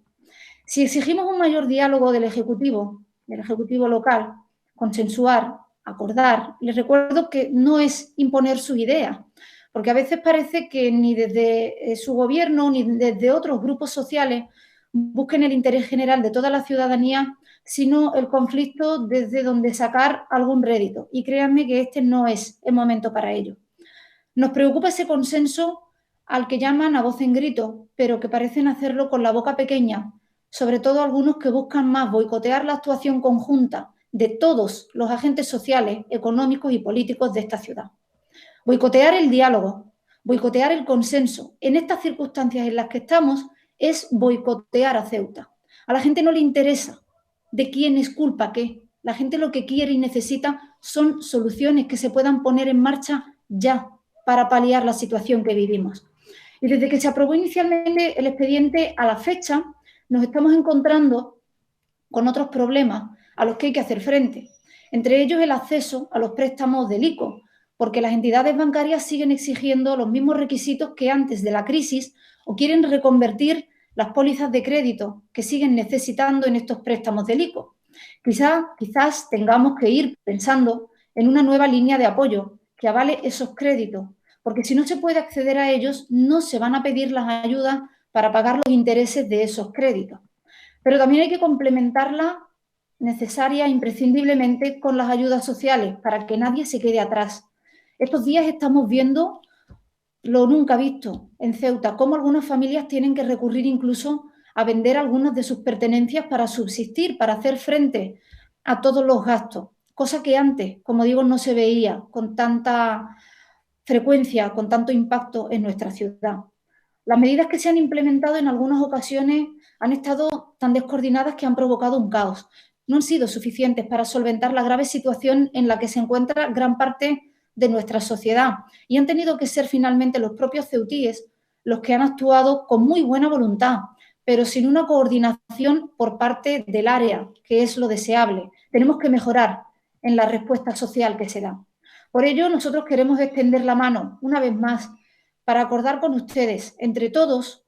Si exigimos un mayor diálogo del Ejecutivo local, consensuar, acordar, les recuerdo que no es imponer sus ideas, porque a veces parece que ni desde su gobierno ni desde otros grupos sociales busquen el interés general de toda la ciudadanía, sino el conflicto desde donde sacar algún rédito. Y créanme que este no es el momento para ello. Nos preocupa ese consenso al que llaman a voz en grito, pero que parecen hacerlo con la boca pequeña, sobre todo algunos que buscan más boicotear la actuación conjunta de todos los agentes sociales, económicos y políticos de esta ciudad. Boicotear el diálogo, boicotear el consenso. En estas circunstancias en las que estamos es boicotear a Ceuta. A la gente no le interesa de quién es culpa qué. La gente lo que quiere y necesita son soluciones que se puedan poner en marcha ya para paliar la situación que vivimos. Y desde que se aprobó inicialmente el expediente a la fecha, nos estamos encontrando con otros problemas a los que hay que hacer frente. Entre ellos el acceso a los préstamos del ICO, porque las entidades bancarias siguen exigiendo los mismos requisitos que antes de la crisis o quieren reconvertir las pólizas de crédito que siguen necesitando en estos préstamos del ICO. Quizás tengamos que ir pensando en una nueva línea de apoyo que avale esos créditos, porque si no se puede acceder a ellos, no se van a pedir las ayudas para pagar los intereses de esos créditos. Pero también hay que complementarla necesaria e imprescindiblemente con las ayudas sociales para que nadie se quede atrás. Estos días estamos viendo lo nunca visto en Ceuta, cómo algunas familias tienen que recurrir incluso a vender algunas de sus pertenencias para subsistir, para hacer frente a todos los gastos, cosa que antes, como digo, no se veía con tanta frecuencia, con tanto impacto en nuestra ciudad. Las medidas que se han implementado en algunas ocasiones han estado tan descoordinadas que han provocado un caos. No han sido suficientes para solventar la grave situación en la que se encuentra gran parte de nuestra sociedad y han tenido que ser finalmente los propios ceutíes los que han actuado con muy buena voluntad, pero sin una coordinación por parte del área, que es lo deseable. Tenemos que mejorar en la respuesta social que se da. Por ello, nosotros queremos extender la mano, una vez más, para acordar con ustedes, entre todos,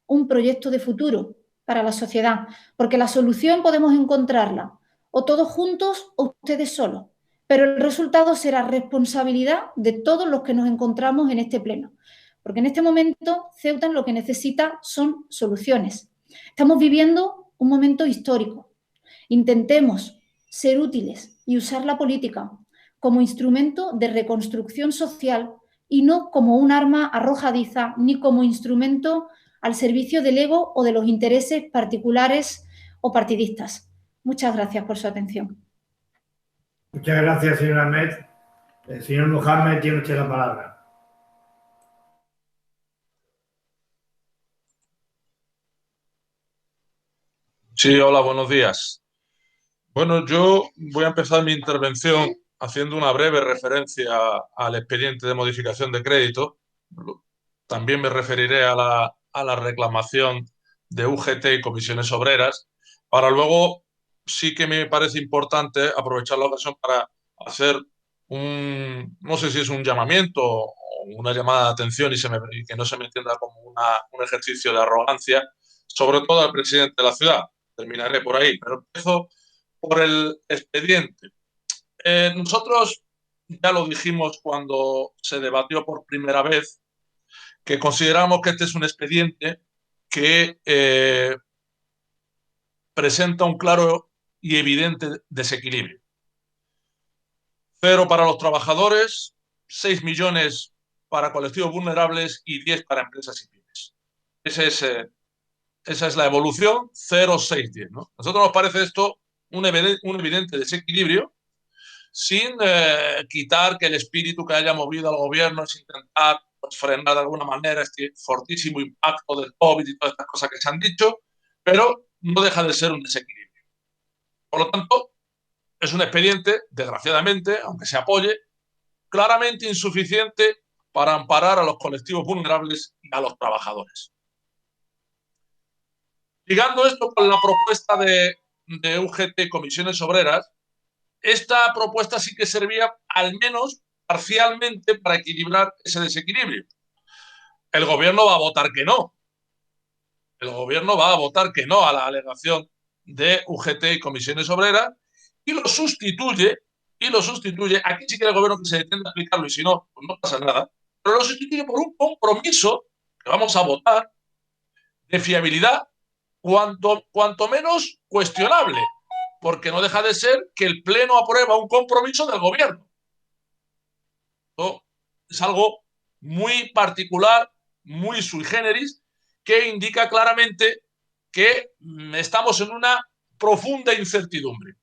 un proyecto de futuro para la sociedad, porque la solución podemos encontrarla o todos juntos o ustedes solos, pero el resultado será responsabilidad de todos los que nos encontramos en este pleno, porque en este momento Ceuta lo que necesita son soluciones. Estamos viviendo un momento histórico. Intentemos ser útiles y usar la política como instrumento de reconstrucción social y no como un arma arrojadiza ni como instrumento al servicio del ego o de los intereses particulares o partidistas. Muchas gracias por su atención. Muchas gracias, señor Ahmed. El señor Mohamed tiene usted la palabra. Sí, hola, buenos días. Bueno, yo voy a empezar mi intervención haciendo una breve referencia al expediente de modificación de crédito. También me referiré a la reclamación de UGT y comisiones obreras, para luego sí que me parece importante aprovechar la ocasión para hacer no sé si es un llamamiento o una llamada de atención y que no se me entienda como un ejercicio de arrogancia, sobre todo al presidente de la ciudad. Terminaré por ahí, pero empiezo por el expediente. Nosotros ya lo dijimos cuando se debatió por primera vez, que consideramos que este es un expediente que presenta un claro y evidente desequilibrio. 0 para los trabajadores, 6 millones para colectivos vulnerables y 10 para empresas y pymes. Esa es la evolución, 0, 6, 10. ¿No? A nosotros nos parece esto un evidente desequilibrio, sin quitar que el espíritu que haya movido al gobierno es intentar frenar de alguna manera este fortísimo impacto del COVID y todas estas cosas que se han dicho, pero no deja de ser un desequilibrio. Por lo tanto, es un expediente, desgraciadamente, aunque se apoye, claramente insuficiente para amparar a los colectivos vulnerables y a los trabajadores. Ligando esto con la propuesta de UGT y comisiones obreras, esta propuesta sí que servía al menos parcialmente para equilibrar ese desequilibrio. El gobierno va a votar que no. El gobierno va a votar que no a la alegación de UGT y comisiones obreras y lo sustituye, aquí sí que el gobierno que se detiende a explicarlo y si no, pues no pasa nada, pero lo sustituye por un compromiso que vamos a votar de fiabilidad cuanto menos cuestionable, porque no deja de ser que el Pleno aprueba un compromiso del gobierno. Esto es algo muy particular, muy sui generis, que indica claramente que estamos en una profunda incertidumbre.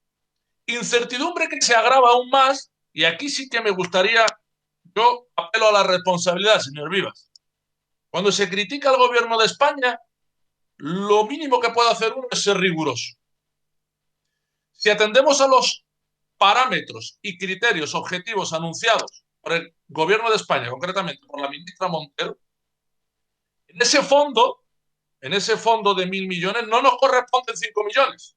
Incertidumbre que se agrava aún más, y aquí sí que me gustaría, yo apelo a la responsabilidad, señor Vivas. Cuando se critica al gobierno de España, lo mínimo que puede hacer uno es ser riguroso. Si atendemos a los parámetros y criterios objetivos anunciados por el gobierno de España, concretamente por la ministra Montero, en ese fondo de 1.000 millones no nos corresponden 5 millones.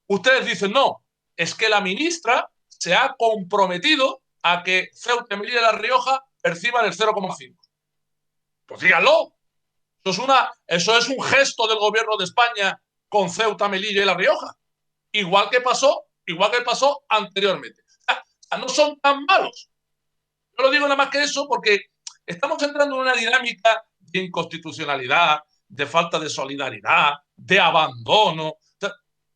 Ustedes dicen, no, es que la ministra se ha comprometido a que Ceuta, Melilla y La Rioja perciban el 0,5. Pues díganlo. Eso es un gesto del gobierno de España con Ceuta, Melilla y La Rioja. Igual que pasó anteriormente. O sea, no son tan malos. Yo lo digo nada más que eso porque estamos entrando en una dinámica de inconstitucionalidad, de falta de solidaridad, de abandono.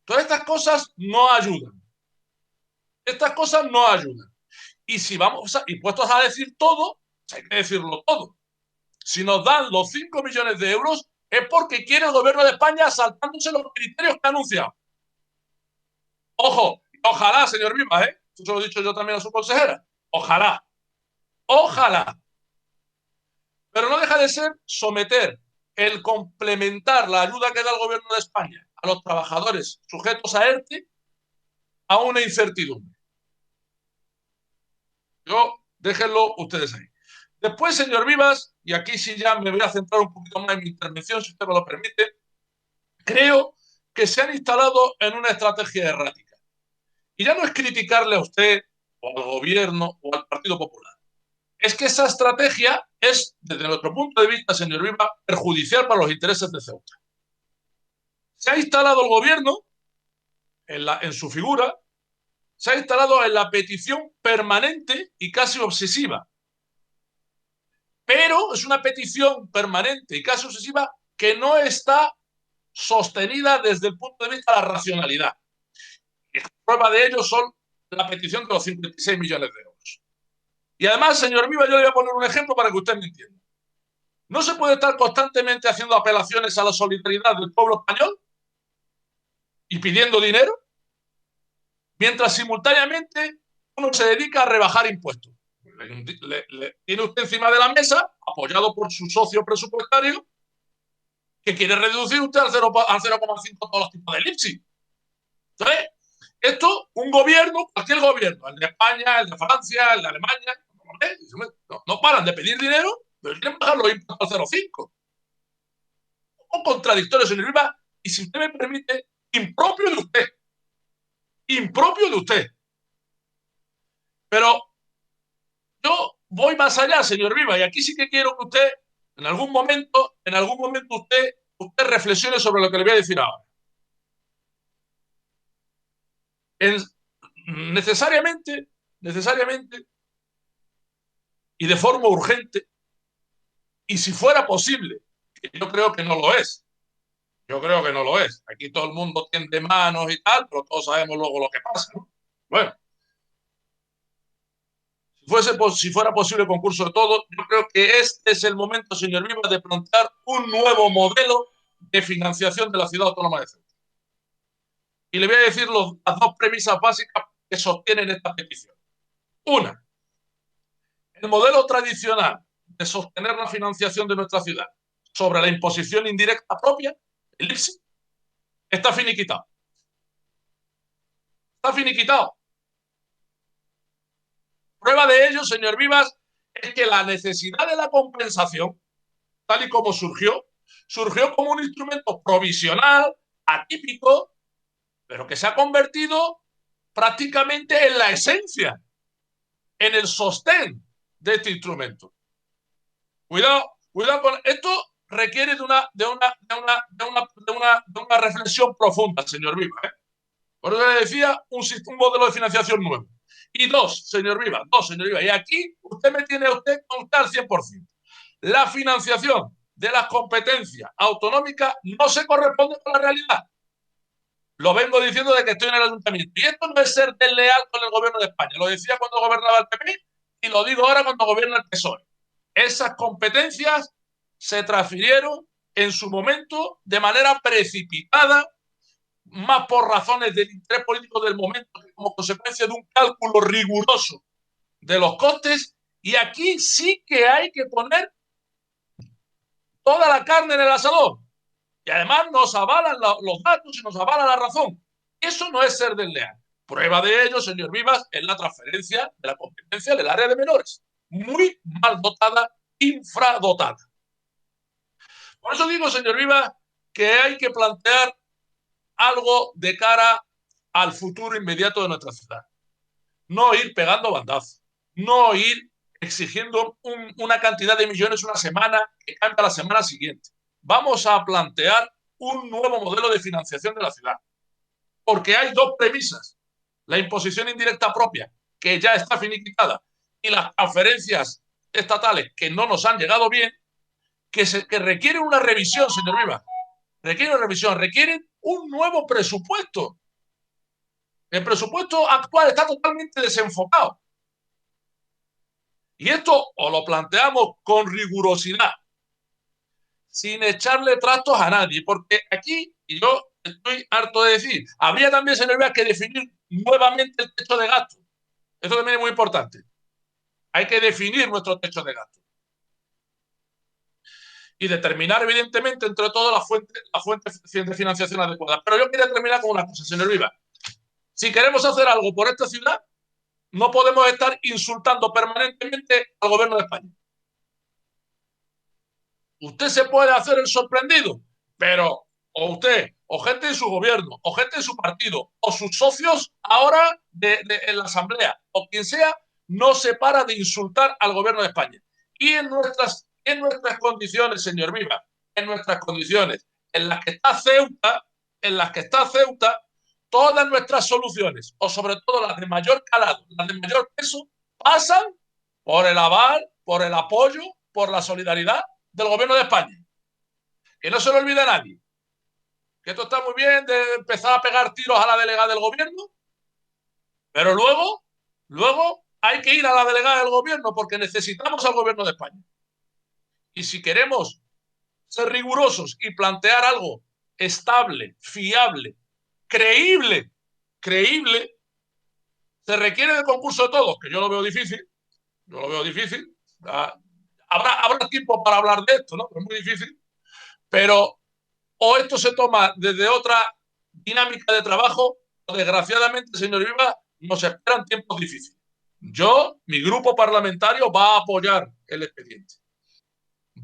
Todas estas cosas no ayudan. Y si vamos puestos a decir todo, hay que decirlo todo. Si nos dan los 5 millones de euros es porque quiere el gobierno de España saltándose los criterios que ha anunciado. Ojo, ojalá, señor Vivas, eso se lo he dicho yo también a su consejera. Ojalá. Pero no deja de ser someter el complementar la ayuda que da el Gobierno de España a los trabajadores sujetos a ERTE a una incertidumbre. Déjenlo ustedes ahí. Después, señor Vivas, y aquí sí ya me voy a centrar un poquito más en mi intervención, si usted me lo permite, creo que se han instalado en una estrategia errática. Y ya no es criticarle a usted, o al Gobierno, o al Partido Popular. Es que esa estrategia es, desde nuestro punto de vista, señor Vivas, perjudicial para los intereses de Ceuta. Se ha instalado el Gobierno en su figura, se ha instalado en la petición permanente y casi obsesiva. Pero es una petición permanente y casi obsesiva que no está sostenida desde el punto de vista de la racionalidad. Y prueba de ello son la petición de los 56 millones de euros. Y además, señor Viva, yo le voy a poner un ejemplo para que usted me entienda. No se puede estar constantemente haciendo apelaciones a la solidaridad del pueblo español y pidiendo dinero, mientras simultáneamente uno se dedica a rebajar impuestos. Tiene usted encima de la mesa, apoyado por su socio presupuestario, que quiere reducir usted al 0,5 todos los tipos del IPSI. Entonces, esto, un gobierno, cualquier gobierno, el de España, el de Francia, el de Alemania, no paran de pedir dinero, pero quieren bajar los impuestos al 0,5. Un contradictorio, señor Viva, y si usted me permite, impropio de usted. Impropio de usted. Pero yo voy más allá, señor Viva, y aquí sí que quiero que usted, en algún momento usted reflexione sobre lo que le voy a decir ahora. Necesariamente, y de forma urgente, y si fuera posible, que yo creo que no lo es. Aquí todo el mundo tiende manos y tal, pero todos sabemos luego lo que pasa, ¿no? Bueno, si fuera posible el concurso de todo, yo creo que este es el momento, señor Viva, de plantear un nuevo modelo de financiación de la Ciudad Autónoma de Ceuta. Y le voy a decir las dos premisas básicas que sostienen esta petición. Una, el modelo tradicional de sostener la financiación de nuestra ciudad sobre la imposición indirecta propia, el IPSI, está finiquitado. Está finiquitado. Prueba de ello, señor Vivas, es que la necesidad de la compensación, tal y como surgió como un instrumento provisional, atípico, pero que se ha convertido prácticamente en la esencia, en el sostén de este instrumento. Cuidado con esto, requiere de una reflexión profunda, señor Viva. Por eso le decía, un modelo de financiación nuevo. Y dos, señor Viva, y aquí usted me tiene al 100%. La financiación de las competencias autonómicas no se corresponde con la realidad. Lo vengo diciendo desde que estoy en el ayuntamiento. Y esto no es ser desleal con el gobierno de España. Lo decía cuando gobernaba el PP y lo digo ahora cuando gobierna el PSOE. Esas competencias se transfirieron en su momento de manera precipitada, más por razones del interés político del momento que como consecuencia de un cálculo riguroso de los costes. Y aquí sí que hay que poner toda la carne en el asador. Y además nos avalan los datos y nos avala la razón. Eso no es ser desleal. Prueba de ello, señor Vivas, es la transferencia de la competencia del área de menores. Muy mal dotada, infradotada. Por eso digo, señor Vivas, que hay que plantear algo de cara al futuro inmediato de nuestra ciudad. No ir pegando bandazos. No ir exigiendo una cantidad de millones una semana que cambia la semana siguiente. Vamos a plantear un nuevo modelo de financiación de la ciudad. Porque hay dos premisas. La imposición indirecta propia, que ya está finiquitada, y las transferencias estatales que no nos han llegado bien, que requieren una revisión, señor Viva. Requieren un nuevo presupuesto. El presupuesto actual está totalmente desenfocado. Y esto o lo planteamos con rigurosidad, sin echarle trastos a nadie, porque aquí, y yo estoy harto de decir, habría también, señor Viva, que definir nuevamente el techo de gasto. Esto también es muy importante. Hay que definir nuestro techo de gasto. y determinar, evidentemente, entre todos la fuente de financiación adecuada. Pero yo quería terminar con una cosa, señor Vivas. Si queremos hacer algo por esta ciudad, no podemos estar insultando permanentemente al gobierno de España. Usted se puede hacer el sorprendido, pero o usted, o gente de su gobierno, o gente de su partido, o sus socios ahora en la Asamblea, o quien sea, no se para de insultar al gobierno de España. Y en nuestras condiciones, señor Vivas, en nuestras condiciones, en las que está Ceuta, todas nuestras soluciones, o sobre todo las de mayor calado, las de mayor peso, pasan por el aval, por el apoyo, por la solidaridad del gobierno de España. Que no se lo olvide a nadie. Que esto está muy bien de empezar a pegar tiros a la delegada del gobierno, pero luego hay que ir a la delegada del gobierno porque necesitamos al gobierno de España. Y si queremos ser rigurosos y plantear algo estable, fiable, creíble, se requiere de concurso de todos, que yo lo veo difícil. Habrá tiempo para hablar de esto, ¿no? Es muy difícil. Pero o esto se toma desde otra dinámica de trabajo, o desgraciadamente, señor Vivas, nos esperan tiempos difíciles. Mi grupo parlamentario va a apoyar el expediente.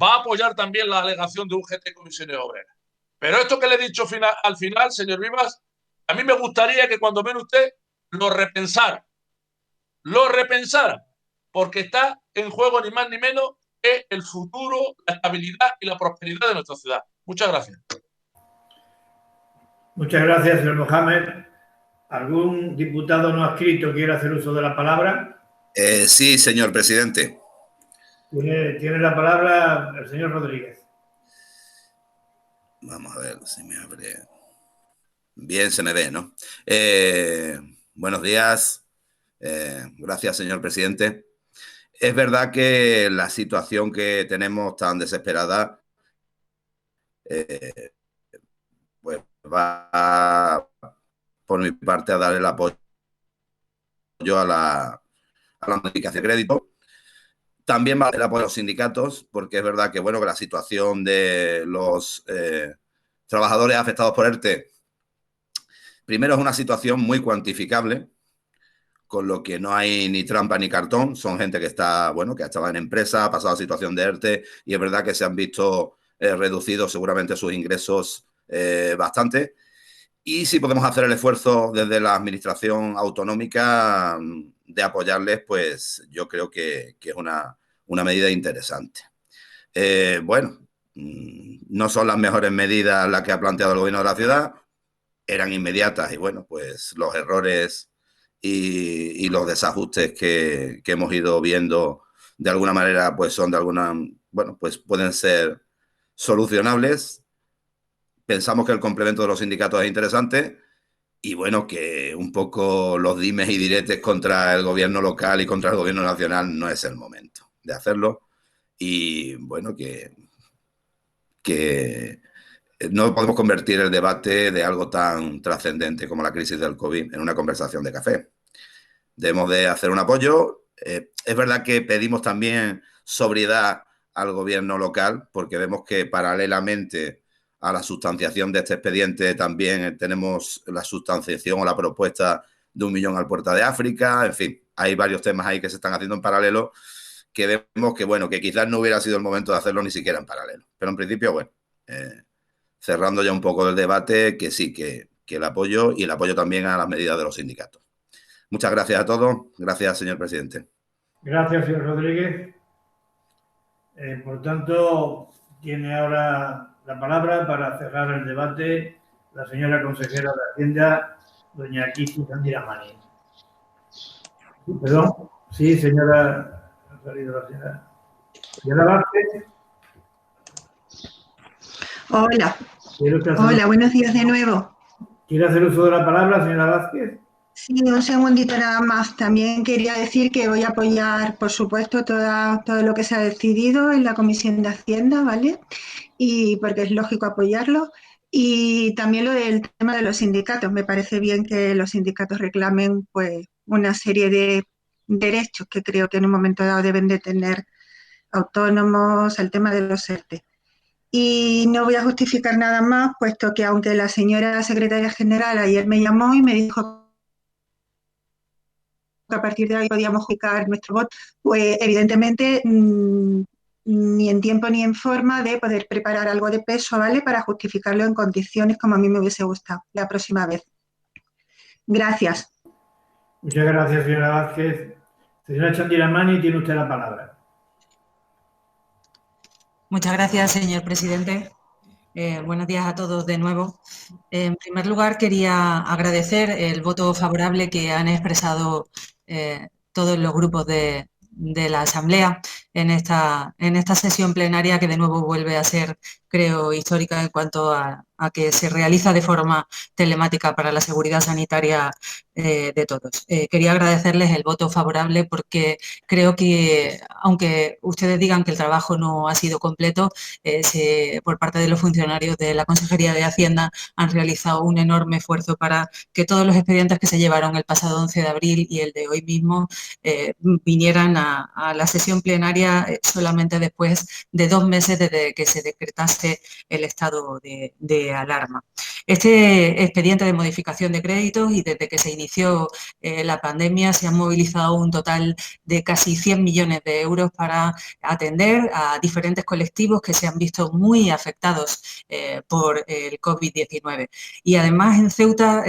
Va a apoyar también la alegación de UGT Comisiones Obreras. Pero esto que le he dicho al final, señor Vivas, a mí me gustaría que cuando viene usted lo repensara, porque está en juego ni más ni menos que el futuro, la estabilidad y la prosperidad de nuestra ciudad. Muchas gracias. Muchas gracias, señor Mohamed. ¿Algún diputado no adscrito quiere hacer uso de la palabra? Sí, señor presidente. Tiene la palabra el señor Rodríguez. Vamos a ver si me abre. Bien, se me ve, ¿no? Buenos días. Gracias, señor presidente. Es verdad que la situación que tenemos tan desesperada pues va por mi parte a dar el apoyo a la modificación de crédito. También va el apoyo a los sindicatos, porque es verdad que, bueno, que la situación de los trabajadores afectados por ERTE, primero es una situación muy cuantificable, con lo que no hay ni trampa ni cartón. Son gente que está, bueno, que estaba en empresa, ha pasado situación de ERTE, y es verdad que se han visto reducidos seguramente sus ingresos bastante. Y si podemos hacer el esfuerzo desde la administración autonómica de apoyarles, pues yo creo que es una medida interesante. Bueno, no son las mejores medidas las que ha planteado el gobierno de la ciudad, eran inmediatas y bueno, pues los errores y los desajustes que hemos ido viendo de alguna manera, pues son de alguna, bueno, pues pueden ser solucionables. Pensamos que el complemento de los sindicatos es interesante y bueno, que un poco los dimes y diretes contra el gobierno local y contra el gobierno nacional no es el momento de hacerlo. Y bueno, que no podemos convertir el debate de algo tan trascendente como la crisis del COVID en una conversación de café. Debemos de hacer un apoyo. Es verdad que pedimos también sobriedad al gobierno local, porque vemos que paralelamente a la sustanciación de este expediente también tenemos la sustanciación o la propuesta de 1 millón al Puerta de África. En fin, hay varios temas ahí que se están haciendo en paralelo que vemos que, bueno, que quizás no hubiera sido el momento de hacerlo ni siquiera en paralelo. Pero en principio, bueno, cerrando ya un poco el debate, que sí, que el apoyo y el apoyo también a las medidas de los sindicatos. Muchas gracias a todos. Gracias, señor presidente. Gracias, señor Rodríguez. Por tanto, tiene ahora la palabra para cerrar el debate la señora consejera de Hacienda, doña Kiki Sandira Mani. Perdón. Sí, señora. Ha salido la señora. Señora Vázquez. Hola. Hola, buenos días de nuevo. ¿Quiere hacer uso de la palabra, señora Vázquez? Sí, un segundito nada más. También quería decir que voy a apoyar, por supuesto, todo lo que se ha decidido en la Comisión de Hacienda, ¿vale? Y porque es lógico apoyarlo. Y también lo del tema de los sindicatos. Me parece bien que los sindicatos reclamen pues una serie de derechos que creo que en un momento dado deben de tener autónomos, el tema de los ERTE. Y no voy a justificar nada más, puesto que aunque la señora secretaria general ayer me llamó y me dijo que a partir de ahí podíamos justificar nuestro voto, pues evidentemente ni en tiempo ni en forma de poder preparar algo de peso, ¿vale? Para justificarlo en condiciones como a mí me hubiese gustado la próxima vez. Gracias. Muchas gracias, señora Vázquez. Señora Chandiramani, tiene usted la palabra. Muchas gracias, señor presidente. Buenos días a todos de nuevo. En primer lugar, quería agradecer el voto favorable que han expresado todos los grupos de la Asamblea en esta sesión plenaria, que de nuevo vuelve a ser, creo, histórica en cuanto a que se realiza de forma telemática para la seguridad sanitaria de todos. Quería agradecerles el voto favorable porque creo que, aunque ustedes digan que el trabajo no ha sido completo, por parte de los funcionarios de la Consejería de Hacienda han realizado un enorme esfuerzo para que todos los expedientes que se llevaron el pasado 11 de abril y el de hoy mismo vinieran a la sesión plenaria solamente después de 2 meses desde que se decretase el estado de alarma. Este expediente de modificación de créditos, y desde que se inició la pandemia, se han movilizado un total de casi 100 millones de euros para atender a diferentes colectivos que se han visto muy afectados por el COVID-19. Y además en Ceuta,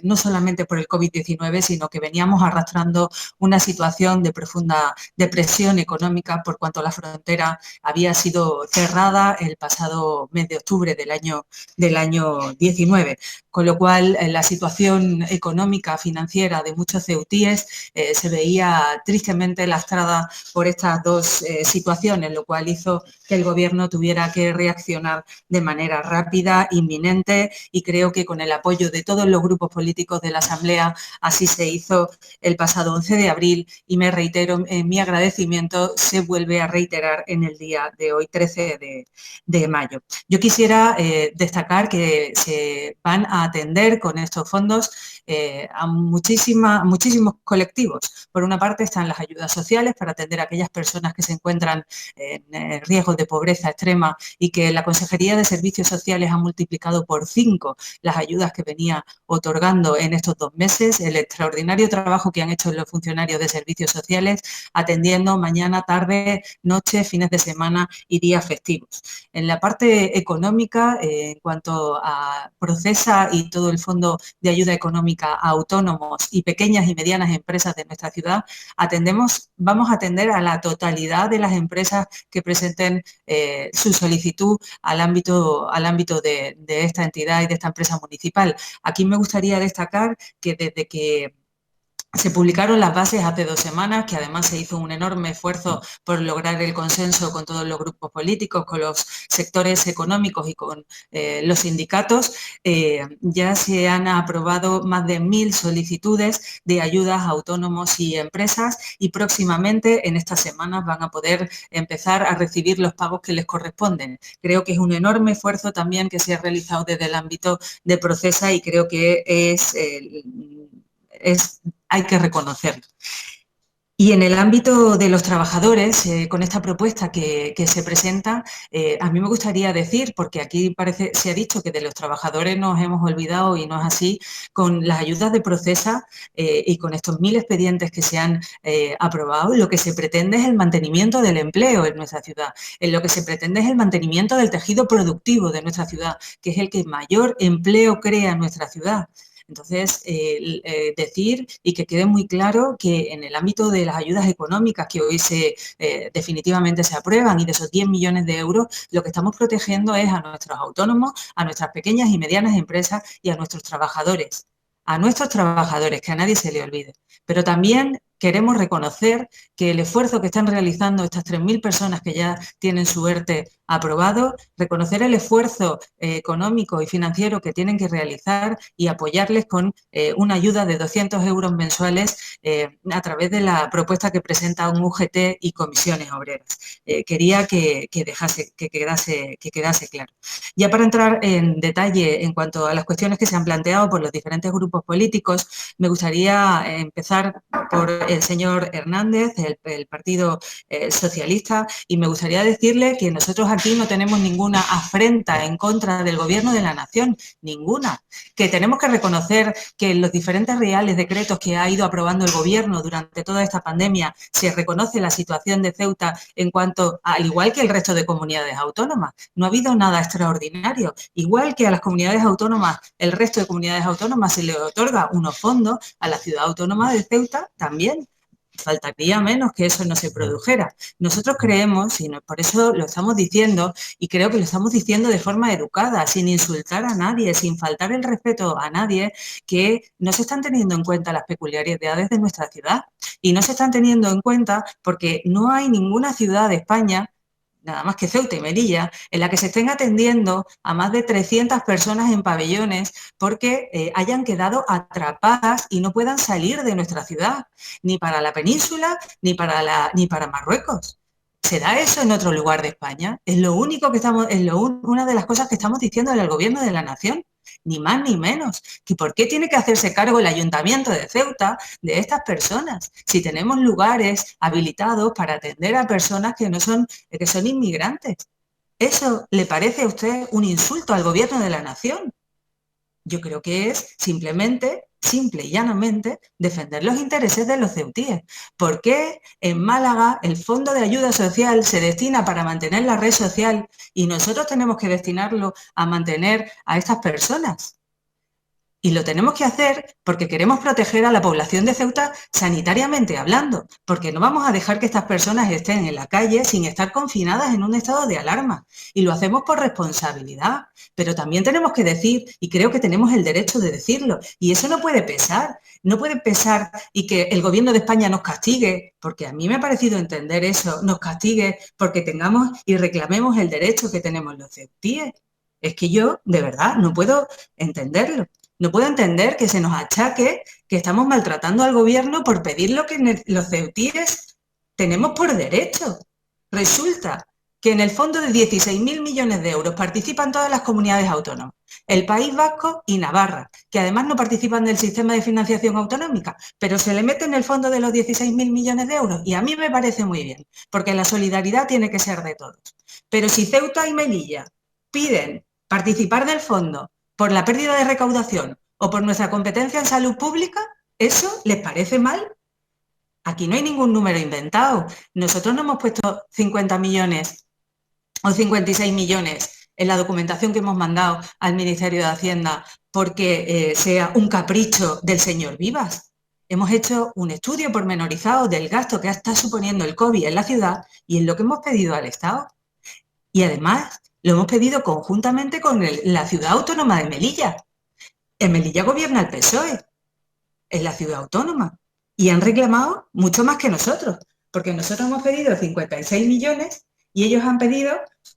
no solamente por el COVID-19, sino que veníamos arrastrando una situación de profunda depresión económica por cuanto la frontera había sido cerrada el pasado mes de octubre del año 19, con lo cual la situación económica, financiera de muchos ceutíes se veía tristemente lastrada por estas dos situaciones, lo cual hizo que el Gobierno tuviera que reaccionar de manera rápida, inminente, y creo que con el apoyo de todos los grupos políticos de la Asamblea así se hizo el pasado 11 de abril, y me reitero en mi agradecimiento, se vuelve a reiterar en el día de hoy, 13 de mayo. Yo quisiera destacar que se van a atender con estos fondos a muchísimos colectivos. Por una parte están las ayudas sociales para atender a aquellas personas que se encuentran en riesgo de pobreza extrema y que la Consejería de Servicios Sociales ha multiplicado por 5 las ayudas que venía otorgando en estos 2 meses, el extraordinario trabajo que han hecho los funcionarios de Servicios Sociales atendiendo mañana, tarde, noche, fines de semana y días festivos. En la parte económica, en cuanto a Procesa y todo el fondo de ayuda económica a autónomos y pequeñas y medianas empresas de nuestra ciudad, vamos a atender a la totalidad de las empresas que presenten su solicitud al ámbito de esta entidad y de esta empresa municipal. Aquí me gustaría destacar que desde que se publicaron las bases hace 2 semanas, que además se hizo un enorme esfuerzo por lograr el consenso con todos los grupos políticos, con los sectores económicos y con los sindicatos. Ya se han aprobado más de 1000 solicitudes de ayudas a autónomos y empresas, y próximamente en estas semanas van a poder empezar a recibir los pagos que les corresponden. Creo que es un enorme esfuerzo también que se ha realizado desde el ámbito de Procesa, y creo que hay que reconocerlo. Y en el ámbito de los trabajadores, con esta propuesta que se presenta, a mí me gustaría decir, porque aquí se ha dicho que de los trabajadores nos hemos olvidado y no es así, con las ayudas de Procesa y con estos 1000 expedientes que se han aprobado, lo que se pretende es el mantenimiento del empleo en nuestra ciudad, lo que se pretende es el mantenimiento del tejido productivo de nuestra ciudad, que es el que mayor empleo crea en nuestra ciudad. Entonces, decir y que quede muy claro que en el ámbito de las ayudas económicas que hoy definitivamente se aprueban, y de esos 10 millones de euros, lo que estamos protegiendo es a nuestros autónomos, a nuestras pequeñas y medianas empresas y a nuestros trabajadores. Que a nadie se le olvide. Pero también queremos reconocer que el esfuerzo que están realizando estas 3000 personas que ya tienen su ERTE aprobado, reconocer el esfuerzo económico y financiero que tienen que realizar y apoyarles con una ayuda de 200 euros mensuales a través de la propuesta que presenta un UGT y comisiones obreras. Quería que quedase claro. Ya para entrar en detalle en cuanto a las cuestiones que se han planteado por los diferentes grupos políticos, me gustaría empezar por el señor Hernández, el Partido Socialista, y me gustaría decirle que nosotros aquí no tenemos ninguna afrenta en contra del Gobierno de la Nación, ninguna, que tenemos que reconocer que en los diferentes reales decretos que ha ido aprobando el Gobierno durante toda esta pandemia se reconoce la situación de Ceuta en cuanto, al igual que el resto de comunidades autónomas, no ha habido nada extraordinario, igual que a las comunidades autónomas, el resto de comunidades autónomas se le otorga unos fondos, a la ciudad autónoma de Ceuta también. Faltaría menos que eso no se produjera. Nosotros creemos, y por eso lo estamos diciendo, y creo que lo estamos diciendo de forma educada, sin insultar a nadie, sin faltar el respeto a nadie, que no se están teniendo en cuenta las peculiaridades de nuestra ciudad. Y no se están teniendo en cuenta porque no hay ninguna ciudad de España, nada más que Ceuta y Melilla, en la que se estén atendiendo a más de 300 personas en pabellones porque hayan quedado atrapadas y no puedan salir de nuestra ciudad, ni para la península, ni para Marruecos. ¿Será eso en otro lugar de España? Es lo único que estamos, una de las cosas que estamos diciendo al Gobierno de la Nación, ni más ni menos. ¿Y por qué tiene que hacerse cargo el Ayuntamiento de Ceuta de estas personas? Si tenemos lugares habilitados para atender a personas que son inmigrantes. ¿Eso le parece a usted un insulto al Gobierno de la Nación? Yo creo que es simple y llanamente, defender los intereses de los ceutíes. ¿Por qué en Málaga el Fondo de Ayuda Social se destina para mantener la red social y nosotros tenemos que destinarlo a mantener a estas personas? Y lo tenemos que hacer porque queremos proteger a la población de Ceuta sanitariamente hablando, porque no vamos a dejar que estas personas estén en la calle sin estar confinadas en un estado de alarma. Y lo hacemos por responsabilidad, pero también tenemos que decir, y creo que tenemos el derecho de decirlo, y eso no puede pesar y que el Gobierno de España nos castigue, porque a mí me ha parecido entender eso, nos castigue porque tengamos y reclamemos el derecho que tenemos los ceutíes. Es que yo, de verdad, no puedo entenderlo. No puedo entender que se nos achaque que estamos maltratando al Gobierno por pedir lo que los ceutíes tenemos por derecho. Resulta que en el fondo de 16.000 millones de euros participan todas las comunidades autónomas, el País Vasco y Navarra, que además no participan del sistema de financiación autonómica, pero se le mete en el fondo de los 16.000 millones de euros y a mí me parece muy bien, porque la solidaridad tiene que ser de todos. Pero si Ceuta y Melilla piden participar del fondo por la pérdida de recaudación o por nuestra competencia en salud pública, ¿eso les parece mal? Aquí no hay ningún número inventado. Nosotros no hemos puesto 50 millones o 56 millones en la documentación que hemos mandado al Ministerio de Hacienda porque sea un capricho del señor Vivas. Hemos hecho un estudio pormenorizado del gasto que está suponiendo el COVID en la ciudad y es lo que hemos pedido al Estado. Y además lo hemos pedido conjuntamente con la ciudad autónoma de Melilla. En Melilla gobierna el PSOE, es la ciudad autónoma. Y han reclamado mucho más que nosotros, porque nosotros hemos pedido 56 millones y ellos han pedido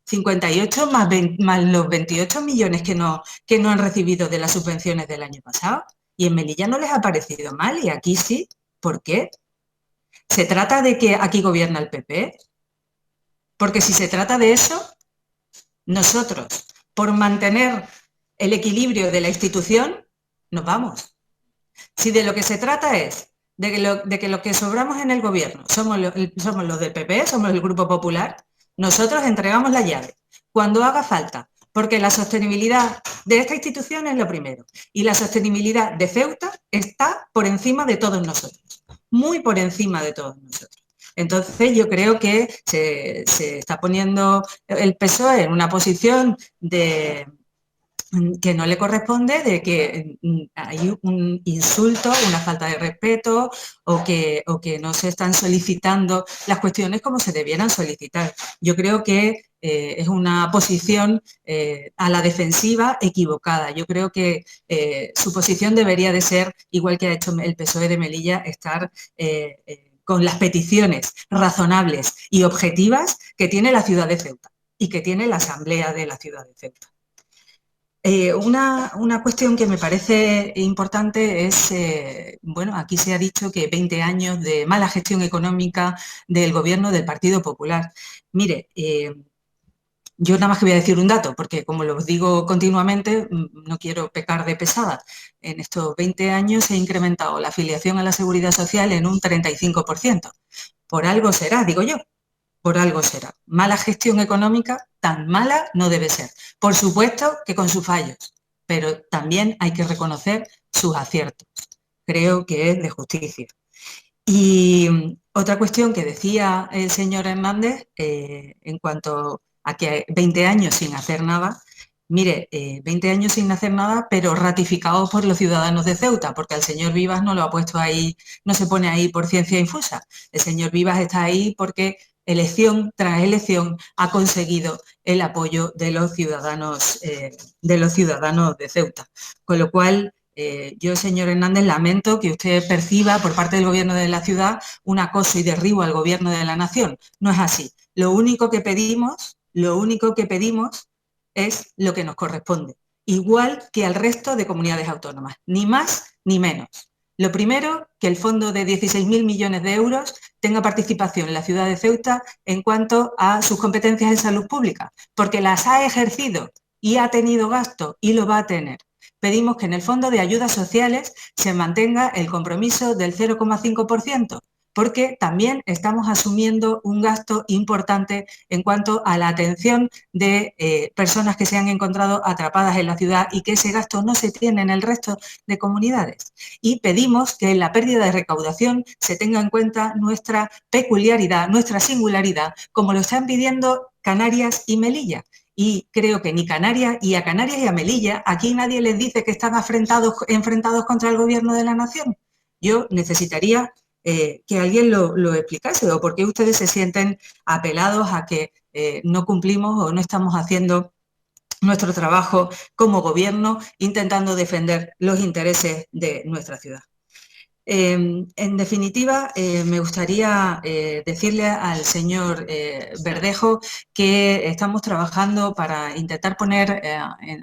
58 más los 28 millones que no han recibido de las subvenciones del año pasado. Y en Melilla no les ha parecido mal y aquí sí. ¿Por qué? ¿Se trata de que aquí gobierna el PP? Porque si se trata de eso, nosotros, por mantener el equilibrio de la institución, nos vamos. Si de lo que se trata es de que lo que sobramos en el gobierno somos los del PP, somos el Grupo Popular, nosotros entregamos la llave cuando haga falta, porque la sostenibilidad de esta institución es lo primero y la sostenibilidad de Ceuta está por encima de todos nosotros, muy por encima de todos nosotros. Entonces yo creo que se está poniendo el PSOE en una posición que no le corresponde, de que hay un insulto, una falta de respeto o que no se están solicitando las cuestiones como se debieran solicitar. Yo creo que es una posición a la defensiva equivocada. Yo creo que su posición debería de ser, igual que ha hecho el PSOE de Melilla, estar con las peticiones razonables y objetivas que tiene la ciudad de Ceuta y que tiene la Asamblea de la ciudad de Ceuta. Una cuestión que me parece importante es, bueno, aquí se ha dicho que 20 años de mala gestión económica del gobierno del Partido Popular. Mire, Yo nada más que voy a decir un dato, porque como lo digo continuamente, no quiero pecar de pesada. En estos 20 años se ha incrementado la afiliación a la Seguridad Social en un 35%. Por algo será, digo yo, por algo será. Mala gestión económica, tan mala no debe ser. Por supuesto que con sus fallos, pero también hay que reconocer sus aciertos. Creo que es de justicia. Y otra cuestión que decía el señor Hernández, en cuanto a que 20 años sin hacer nada, mire, 20 años sin hacer nada, pero ratificados por los ciudadanos de Ceuta, porque el señor Vivas no lo ha puesto ahí, no se pone ahí por ciencia infusa. El señor Vivas está ahí porque elección tras elección ha conseguido el apoyo de los ciudadanos de Ceuta. Con lo cual, yo, señor Hernández, lamento que usted perciba por parte del Gobierno de la ciudad un acoso y derribo al Gobierno de la nación. No es así. Lo único que pedimos es lo que nos corresponde, igual que al resto de comunidades autónomas, ni más ni menos. Lo primero, que el fondo de 16.000 millones de euros tenga participación en la ciudad de Ceuta en cuanto a sus competencias en salud pública, porque las ha ejercido y ha tenido gasto y lo va a tener. Pedimos que en el fondo de ayudas sociales se mantenga el compromiso del 0,5%, porque también estamos asumiendo un gasto importante en cuanto a la atención de personas que se han encontrado atrapadas en la ciudad y que ese gasto no se tiene en el resto de comunidades. Y pedimos que en la pérdida de recaudación se tenga en cuenta nuestra peculiaridad, nuestra singularidad, como lo están pidiendo Canarias y Melilla. Y creo que ni Canarias, y a Canarias y a Melilla, aquí nadie les dice que están enfrentados contra el Gobierno de la nación. Yo necesitaría que alguien lo explicase, o por qué ustedes se sienten apelados a que no cumplimos o no estamos haciendo nuestro trabajo como Gobierno intentando defender los intereses de nuestra ciudad. En definitiva, me gustaría decirle al señor Verdejo que estamos trabajando para intentar poner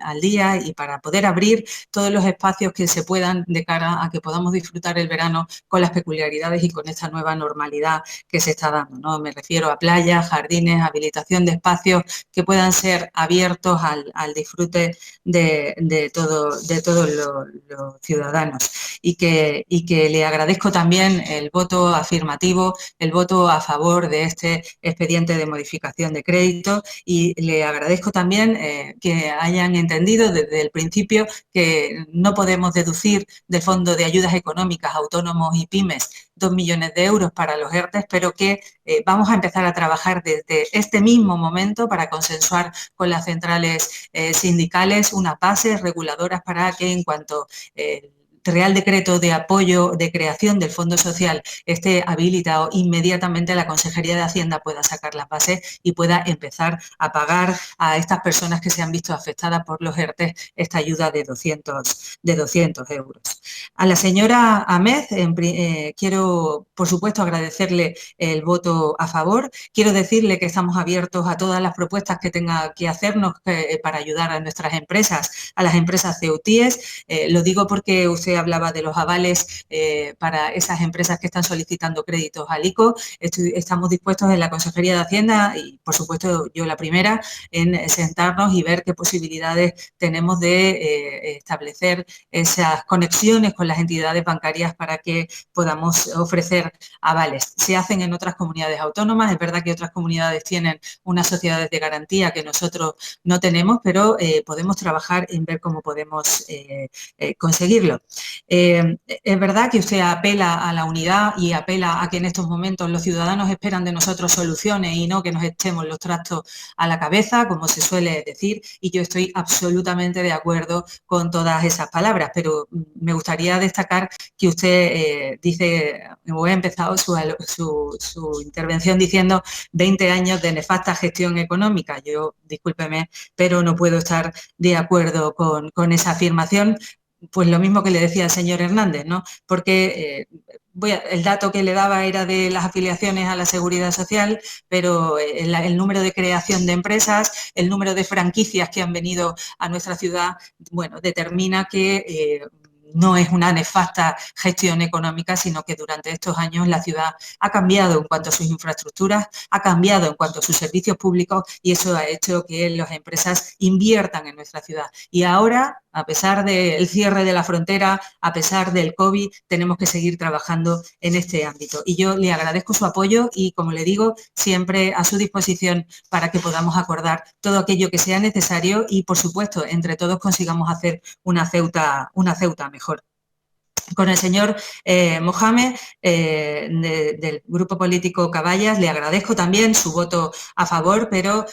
al día y para poder abrir todos los espacios que se puedan de cara a que podamos disfrutar el verano con las peculiaridades y con esta nueva normalidad que se está dando, ¿no? Me refiero a playas, jardines, habilitación de espacios que puedan ser abiertos al disfrute de todos los ciudadanos y que le agradezco también el voto afirmativo, el voto a favor de este expediente de modificación de crédito y le agradezco también que hayan entendido desde el principio que no podemos deducir del Fondo de Ayudas Económicas a Autónomos y Pymes 2 millones de euros para los ERTE, pero que vamos a empezar a trabajar desde este mismo momento para consensuar con las centrales sindicales unas bases reguladoras para que en cuanto Real Decreto de apoyo de creación del Fondo Social esté habilitado, inmediatamente la Consejería de Hacienda pueda sacar las bases y pueda empezar a pagar a estas personas que se han visto afectadas por los ERTE esta ayuda de 200 euros. A la señora Ahmed quiero, por supuesto, agradecerle el voto a favor. Quiero decirle que estamos abiertos a todas las propuestas que tenga que hacernos para ayudar a nuestras empresas, a las empresas ceutíes. Lo digo porque usted hablaba de los avales para esas empresas que están solicitando créditos al ICO. Estamos dispuestos en la Consejería de Hacienda y, por supuesto, yo la primera, en sentarnos y ver qué posibilidades tenemos de establecer esas conexiones con las entidades bancarias para que podamos ofrecer avales. Se hacen en otras comunidades autónomas. Es verdad que otras comunidades tienen unas sociedades de garantía que nosotros no tenemos, pero podemos trabajar en ver cómo podemos conseguirlo. Es verdad que usted apela a la unidad y apela a que en estos momentos los ciudadanos esperan de nosotros soluciones y no que nos echemos los trastos a la cabeza, como se suele decir, y yo estoy absolutamente de acuerdo con todas esas palabras, pero me gustaría destacar que usted dice, o ha empezado su intervención diciendo 20 años de nefasta gestión económica. Yo, discúlpeme, pero no puedo estar de acuerdo con esa afirmación. Pues lo mismo que le decía al señor Hernández, ¿no? Porque el dato que le daba era de las afiliaciones a la Seguridad Social, pero el número de creación de empresas, el número de franquicias que han venido a nuestra ciudad, bueno, determina que no es una nefasta gestión económica, sino que durante estos años la ciudad ha cambiado en cuanto a sus infraestructuras, ha cambiado en cuanto a sus servicios públicos y eso ha hecho que las empresas inviertan en nuestra ciudad. Y ahora, a pesar del cierre de la frontera, a pesar del COVID, tenemos que seguir trabajando en este ámbito. Y yo le agradezco su apoyo y, como le digo, siempre a su disposición para que podamos acordar todo aquello que sea necesario y, por supuesto, entre todos consigamos hacer una Ceuta mejor. Con el señor Mohamed, del Grupo Político Caballas, le agradezco también su voto a favor, pero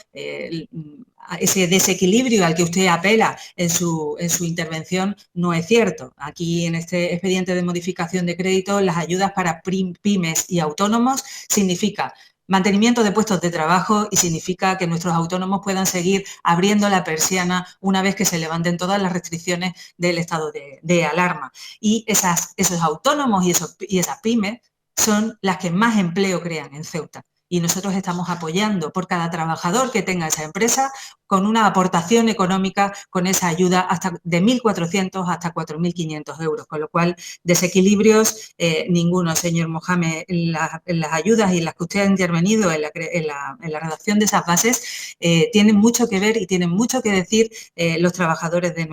ese desequilibrio al que usted apela en su intervención no es cierto. Aquí, en este expediente de modificación de crédito, las ayudas para pymes y autónomos significa mantenimiento de puestos de trabajo y significa que nuestros autónomos puedan seguir abriendo la persiana una vez que se levanten todas las restricciones del estado de alarma. Y esos autónomos y esas pymes son las que más empleo crean en Ceuta. Y nosotros estamos apoyando por cada trabajador que tenga esa empresa con una aportación económica con esa ayuda hasta de 1.400 hasta 4.500 euros, con lo cual desequilibrios ninguno, señor Mohamed. Las ayudas y las que usted ha intervenido en la redacción de esas bases tienen mucho que ver y tienen mucho que decir los trabajadores de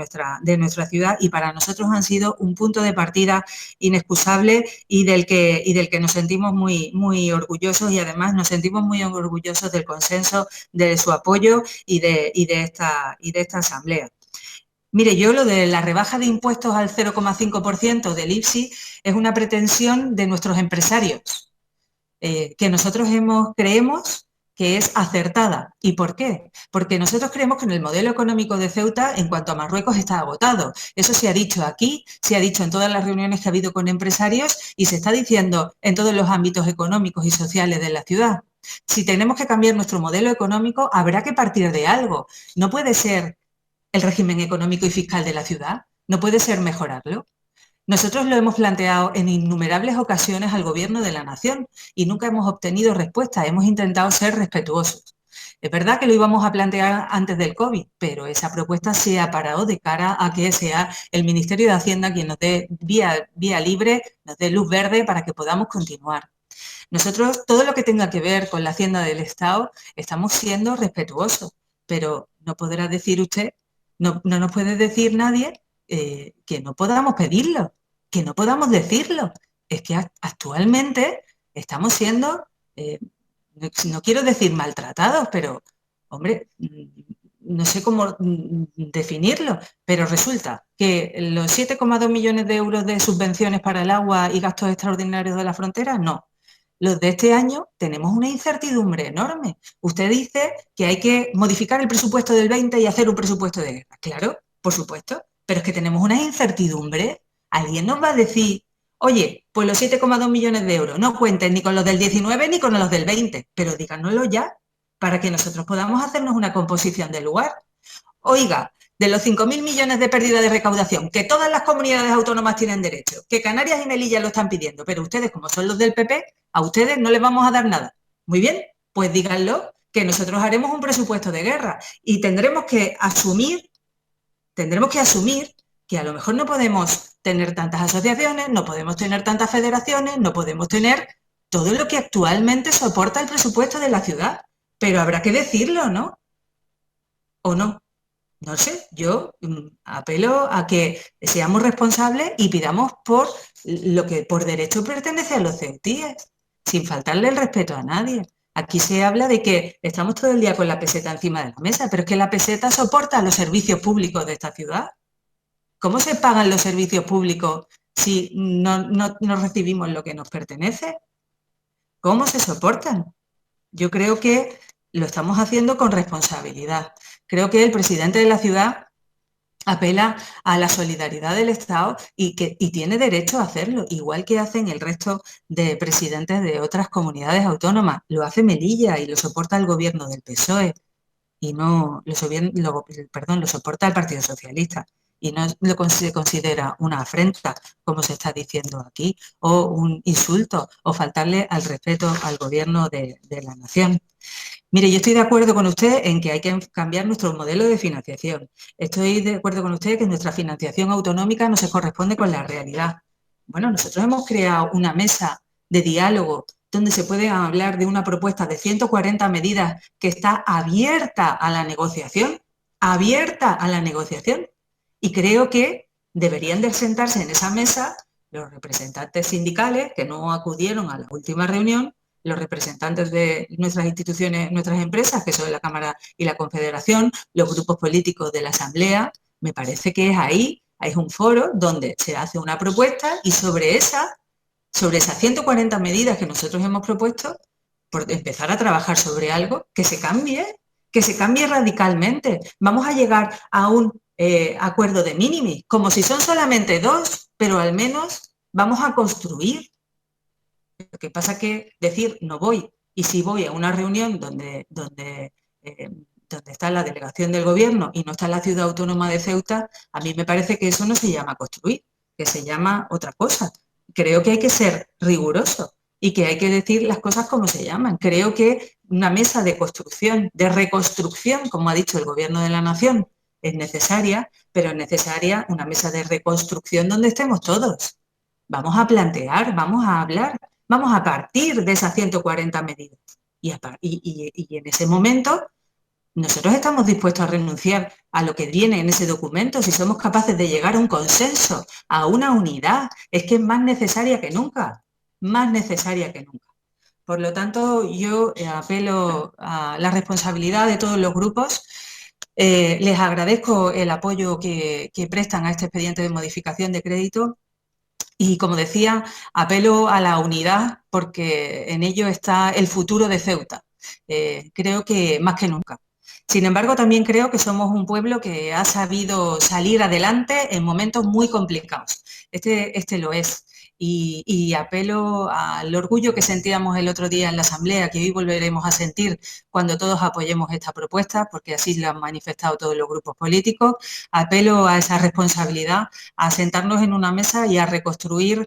nuestra ciudad y para nosotros han sido un punto de partida inexcusable y del que nos sentimos muy, muy orgullosos y además nos sentimos muy orgullosos del consenso, de su apoyo y de esta asamblea. Mire, yo lo de la rebaja de impuestos al 0,5% del IPSI es una pretensión de nuestros empresarios, que nosotros creemos que es acertada. ¿Y por qué? Porque nosotros creemos que en el modelo económico de Ceuta, en cuanto a Marruecos, está agotado. Eso se ha dicho aquí, se ha dicho en todas las reuniones que ha habido con empresarios y se está diciendo en todos los ámbitos económicos y sociales de la ciudad. Si tenemos que cambiar nuestro modelo económico, habrá que partir de algo. No puede ser el régimen económico y fiscal de la ciudad, no puede ser mejorarlo. Nosotros lo hemos planteado en innumerables ocasiones al Gobierno de la Nación y nunca hemos obtenido respuesta, hemos intentado ser respetuosos. Es verdad que lo íbamos a plantear antes del COVID, pero esa propuesta se ha parado de cara a que sea el Ministerio de Hacienda quien nos dé vía libre, nos dé luz verde para que podamos continuar. Nosotros, todo lo que tenga que ver con la Hacienda del Estado, estamos siendo respetuosos, pero no podrá decir usted, no nos puede decir nadie que no podamos pedirlo, que no podamos decirlo. Es que actualmente estamos siendo, no quiero decir maltratados, pero, hombre, no sé cómo definirlo, pero resulta que los 7,2 millones de euros de subvenciones para el agua y gastos extraordinarios de la frontera, no. Los de este año tenemos una incertidumbre enorme. Usted dice que hay que modificar el presupuesto del 20 y hacer un presupuesto de guerra. Claro, por supuesto, pero es que tenemos una incertidumbre. ¿Alguien nos va a decir, oye, pues los 7,2 millones de euros no cuenten ni con los del 19 ni con los del 20, pero díganoslo ya para que nosotros podamos hacernos una composición del lugar? Oiga, de los 5.000 millones de pérdida de recaudación, que todas las comunidades autónomas tienen derecho, que Canarias y Melilla lo están pidiendo, pero ustedes, como son los del PP, a ustedes no les vamos a dar nada. Muy bien, pues díganlo, que nosotros haremos un presupuesto de guerra y tendremos que asumir que a lo mejor no podemos tener tantas asociaciones, no podemos tener tantas federaciones, no podemos tener todo lo que actualmente soporta el presupuesto de la ciudad, pero habrá que decirlo, ¿no? ¿O no? No sé, yo apelo a que seamos responsables y pidamos por lo que por derecho pertenece a los ceutíes, sin faltarle el respeto a nadie. Aquí se habla de que estamos todo el día con la peseta encima de la mesa, pero es que la peseta soporta los servicios públicos de esta ciudad. ¿Cómo se pagan los servicios públicos si no recibimos lo que nos pertenece? ¿Cómo se soportan? Yo creo que lo estamos haciendo con responsabilidad. Creo que el presidente de la ciudad apela a la solidaridad del Estado y tiene derecho a hacerlo, igual que hacen el resto de presidentes de otras comunidades autónomas. Lo hace Melilla y lo soporta el gobierno del PSOE y no lo soporta el Partido Socialista. Y no se considera una afrenta, como se está diciendo aquí, o un insulto, o faltarle al respeto al gobierno de la nación. Mire, yo estoy de acuerdo con usted en que hay que cambiar nuestro modelo de financiación. Estoy de acuerdo con usted que nuestra financiación autonómica no se corresponde con la realidad. Bueno, nosotros hemos creado una mesa de diálogo donde se puede hablar de una propuesta de 140 medidas que está abierta a la negociación, y creo que deberían de sentarse en esa mesa los representantes sindicales que no acudieron a la última reunión, los representantes de nuestras instituciones, nuestras empresas, que son la Cámara y la Confederación, los grupos políticos de la Asamblea. Me parece que es ahí, es un foro donde se hace una propuesta y sobre esas 140 medidas que nosotros hemos propuesto, por empezar a trabajar sobre algo que se cambie radicalmente. Vamos a llegar a un acuerdo de mínimos, como si son solamente 2, pero al menos vamos a construir. Lo que pasa es que decir no voy, y si voy a una reunión donde está la delegación del gobierno y no está la ciudad autónoma de Ceuta, a mí me parece que eso no se llama construir, que se llama otra cosa. Creo que hay que ser riguroso y que hay que decir las cosas como se llaman. Creo que una mesa de construcción, de reconstrucción, como ha dicho el Gobierno de la Nación, es necesaria, pero es necesaria una mesa de reconstrucción donde estemos todos. Vamos a plantear, vamos a hablar, vamos a partir de esas 140 medidas. Y en ese momento nosotros estamos dispuestos a renunciar a lo que viene en ese documento si somos capaces de llegar a un consenso, a una unidad. Es que es más necesaria que nunca, más necesaria que nunca. Por lo tanto, yo apelo a la responsabilidad de todos los grupos. Les agradezco el apoyo que prestan a este expediente de modificación de crédito. Y, como decía, apelo a la unidad porque en ello está el futuro de Ceuta. Creo que más que nunca. Sin embargo, también creo que somos un pueblo que ha sabido salir adelante en momentos muy complicados. Este lo es. Y apelo al orgullo que sentíamos el otro día en la Asamblea, que hoy volveremos a sentir cuando todos apoyemos esta propuesta, porque así lo han manifestado todos los grupos políticos. Apelo a esa responsabilidad, a sentarnos en una mesa y a reconstruir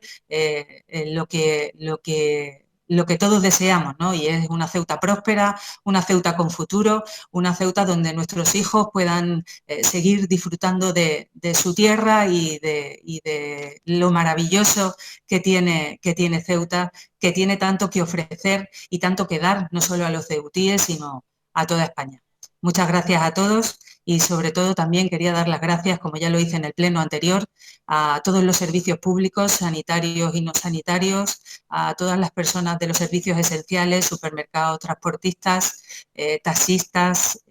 lo que todos deseamos, ¿no? Y es una Ceuta próspera, una Ceuta con futuro, una Ceuta donde nuestros hijos puedan seguir disfrutando de su tierra y de lo maravilloso que tiene Ceuta, que tiene tanto que ofrecer y tanto que dar, no solo a los ceutíes, sino a toda España. Muchas gracias a todos y, sobre todo, también quería dar las gracias, como ya lo hice en el pleno anterior, a todos los servicios públicos, sanitarios y no sanitarios, a todas las personas de los servicios esenciales, supermercados, transportistas, taxistas,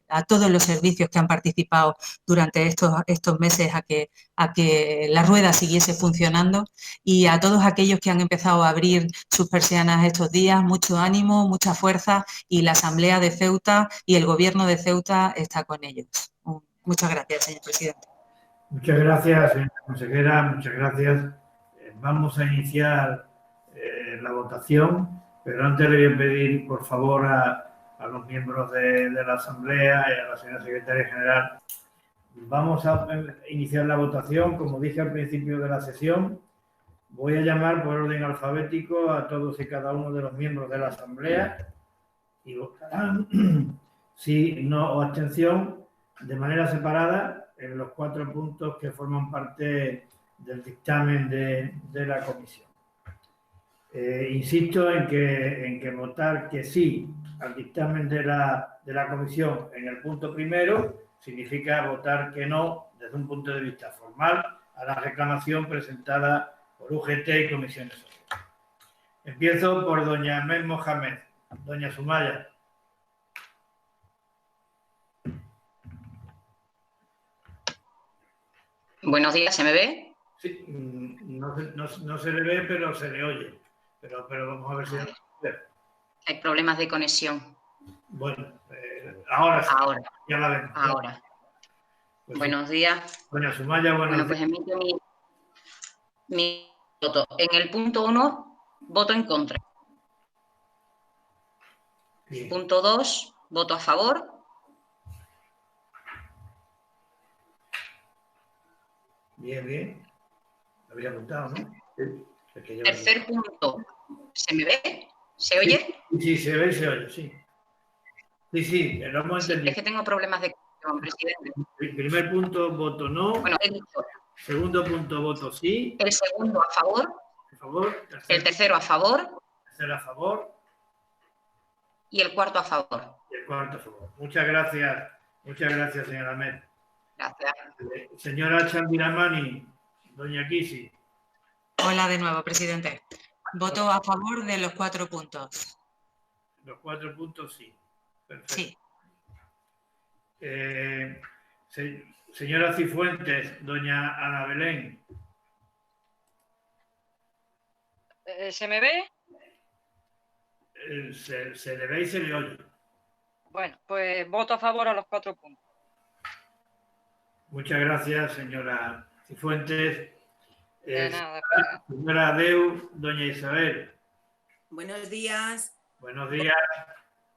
a todos los servicios que han participado durante estos meses a que la rueda siguiese funcionando, y a todos aquellos que han empezado a abrir sus persianas estos días. Mucho ánimo, mucha fuerza, y la Asamblea de Ceuta y el Gobierno de Ceuta está con ellos. Muchas gracias, señor presidente. Muchas gracias, señora consejera, muchas gracias. Vamos a iniciar la votación, pero antes le voy a pedir, por favor, a los miembros de la Asamblea y a la señora secretaria general. Vamos a iniciar la votación. Como dije al principio de la sesión, voy a llamar por orden alfabético a todos y cada uno de los miembros de la Asamblea y votarán sí, no o abstención de manera separada en los 4 puntos que forman parte del dictamen de la comisión. Insisto en que votar que sí al dictamen de la comisión en el punto primero significa votar que no desde un punto de vista formal a la reclamación presentada por UGT y comisiones sociales. Empiezo por doña Ahmed Mohamed. Doña Sumaya. Buenos días, ¿se me ve? Sí, no se le ve, pero se le oye. Pero vamos a ver si... Hay problemas de conexión. Bueno, ahora sí. Ahora. Ya la vemos. Ahora. Pues buenos días. Doña Sumaya, buenos días. Pues emito mi voto. En el punto 1, voto en contra. Bien. Punto 2, voto a favor. Bien, bien. Lo había apuntado, ¿no? Sí. Tercer punto. ¿Se me ve? ¿Se oye? Sí, se ve y se oye, sí. Sí, lo hemos entendido. Es que tengo problemas de conexión, presidente. El primer punto, voto no. Bueno, he dicho. Segundo punto, voto sí. El segundo, a favor. A favor. El tercero, a favor. Tercero, a favor. Y el cuarto, a favor. Y el cuarto, a favor. Muchas gracias, señora Ahmed. Gracias. Señora Chandiramani, doña Kisi. Hola de nuevo, presidente. Voto a favor de los 4 puntos. Los 4 puntos sí. Perfecto. Sí. Señora Cifuentes, doña Ana Belén. ¿Se me ve? Se le ve y se le oye. Bueno, pues voto a favor a los 4 puntos. Muchas gracias, señora Cifuentes. De nada. Señora Adeu, doña Isabel. Buenos días. Buenos días.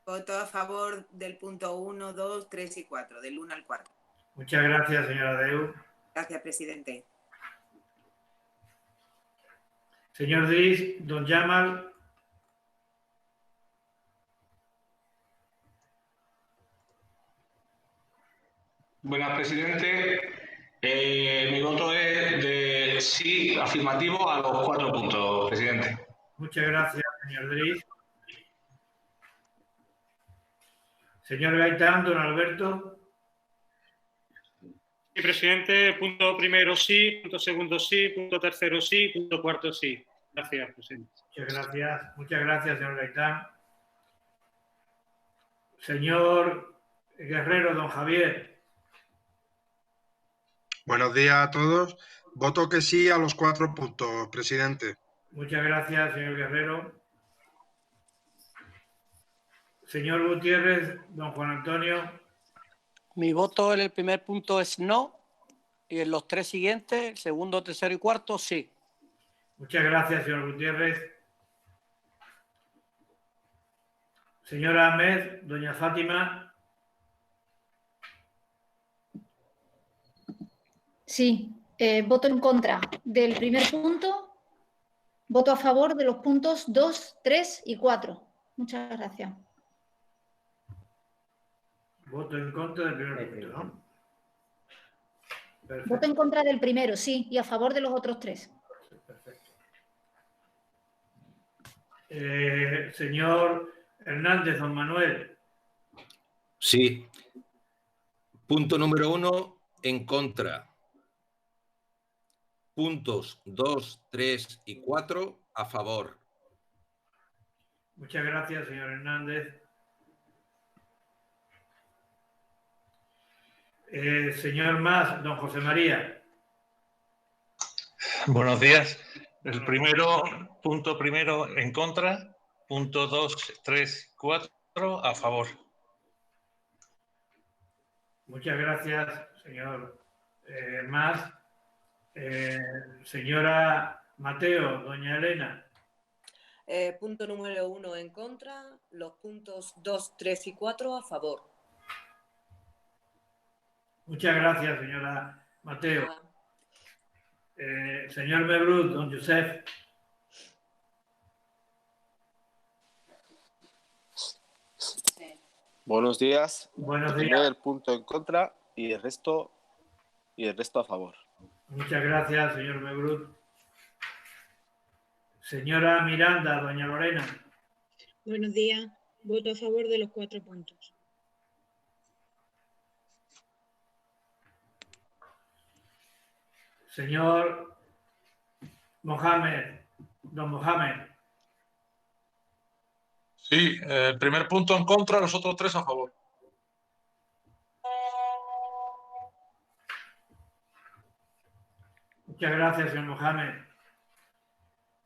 Voto a favor del punto 1, 2, 3 y 4, del 1 al 4. Muchas gracias, señora Adeu. Gracias, presidente. Señor Dris, don Yamal. Buenas, presidente. Mi voto es de sí afirmativo a los 4 puntos, presidente. Muchas gracias, señor Dris. Señor Gaitán, don Alberto. Sí, presidente. Punto primero sí, punto segundo sí, punto tercero sí, punto cuarto sí. Gracias, presidente. Muchas gracias, señor Gaitán. Señor Guerrero, don Javier. Buenos días a todos. Voto que sí a los 4 puntos, presidente. Muchas gracias, señor Guerrero. Señor Gutiérrez, don Juan Antonio. Mi voto en el primer punto es no y en los 3 siguientes, el segundo, tercero y cuarto, sí. Muchas gracias, señor Gutiérrez. Señora Ahmed, doña Fátima. Sí, voto en contra del primer punto, voto a favor de los puntos 2, 3 y 4. Muchas gracias. Voto en contra del primer punto, ¿no? Perfecto. Voto en contra del primero, sí, y a favor de los otros 3. Perfecto. Señor Hernández, don Manuel. Sí. Punto número 1, en contra. Puntos 2, 3 y 4, a favor. Muchas gracias, señor Hernández. Señor Mas, don José María. Buenos días. El punto primero en contra, punto 2, 3, 4 a favor. Muchas gracias, señor Mas. Señora Mateo, doña Elena. Punto número 1 en contra, los puntos 2, 3 y 4 a favor. Muchas gracias, señora Mateo. Señor Bebrut, don Josep. Buenos días. Buenos El días. primer punto en contra y el resto a favor. Muchas gracias, señor Bebrut. Señora Miranda, doña Lorena. Buenos días. Voto a favor de los 4 puntos. Señor Mohamed, don Mohamed. Sí, el primer punto en contra, los otros 3 a favor. Muchas gracias, señor Mohamed.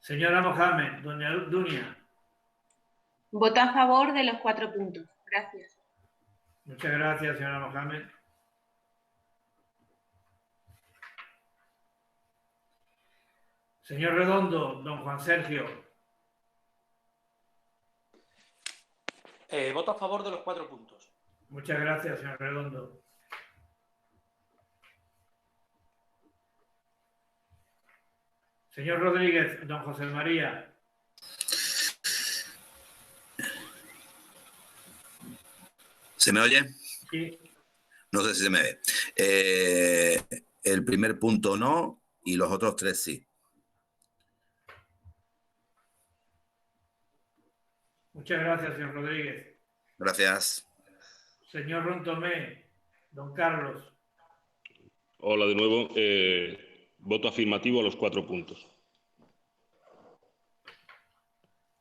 Señora Mohamed, doña Dunia. Voto a favor de los 4 puntos. Gracias. Muchas gracias, señora Mohamed. Señor Redondo, don Juan Sergio. Voto a favor de los 4 puntos. Muchas gracias, señor Redondo. Señor Rodríguez, don José María. ¿Se me oye? Sí. No sé si se me ve. El primer punto no y los otros 3 sí. Muchas gracias, señor Rodríguez. Gracias. Señor Rontomé, don Carlos. Hola de nuevo. Voto afirmativo a los 4 puntos.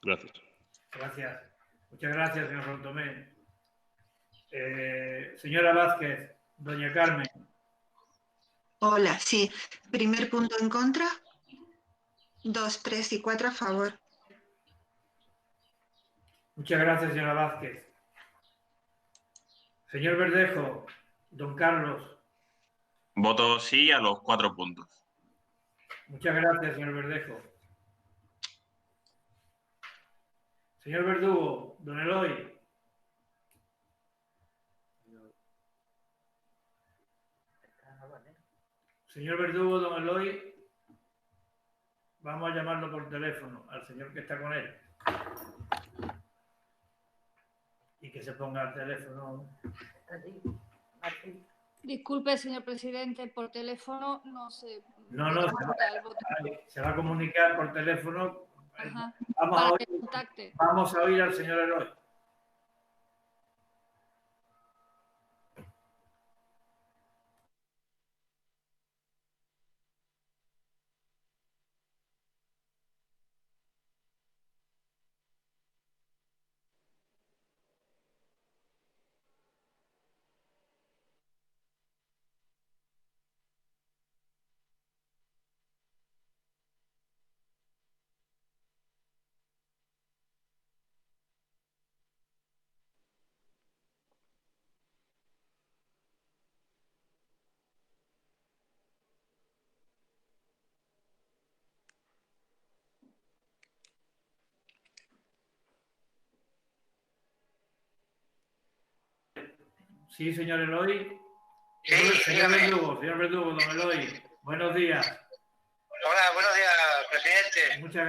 Gracias. Gracias. Muchas gracias, señor Rontomé. Señora Vázquez, doña Carmen. Hola, sí. Primer punto en contra. 2, 3 y 4 a favor. Muchas gracias, señora Vázquez. Señor Verdejo, don Carlos. Voto sí a los 4 puntos. Muchas gracias, señor Verdejo. Señor Verdugo, don Eloy. Señor Verdugo, don Eloy. Vamos a llamarlo por teléfono al señor que está con él. Y que se ponga al teléfono. Disculpe, señor presidente, por teléfono no sé. No, se va a comunicar por teléfono. Ajá, Vamos para que contacte. a oír al señor Eloy. Sí, señor Eloy. Sí, señor Verdugo, don Eloy. Buenos días. Hola, buenos días, presidente. Muchas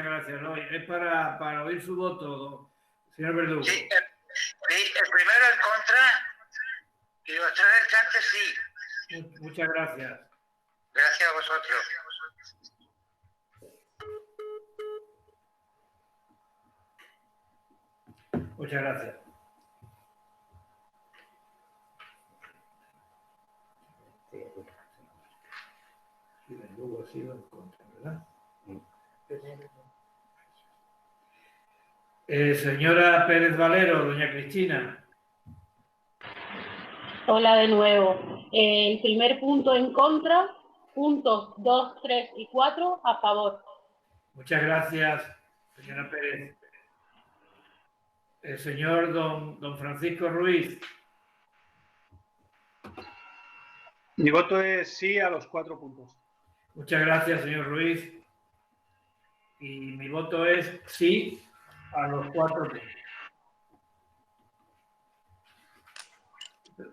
gracias, Eloy. Es para oír su voto, señor Verdugo. Sí, el primero en contra y los 3 restantes sí. Muchas gracias. Gracias a vosotros. Muchas gracias. Sí, Verdugo ha sido en contra, ¿verdad? Señora Pérez Valero, doña Cristina. Hola de nuevo. El primer punto en contra, puntos 2, 3 y 4 a favor. Muchas gracias, señora Pérez. El señor don Francisco Ruiz. Mi voto es sí a los 4 puntos. Muchas gracias, señor Ruiz. Y mi voto es sí a los 4 puntos.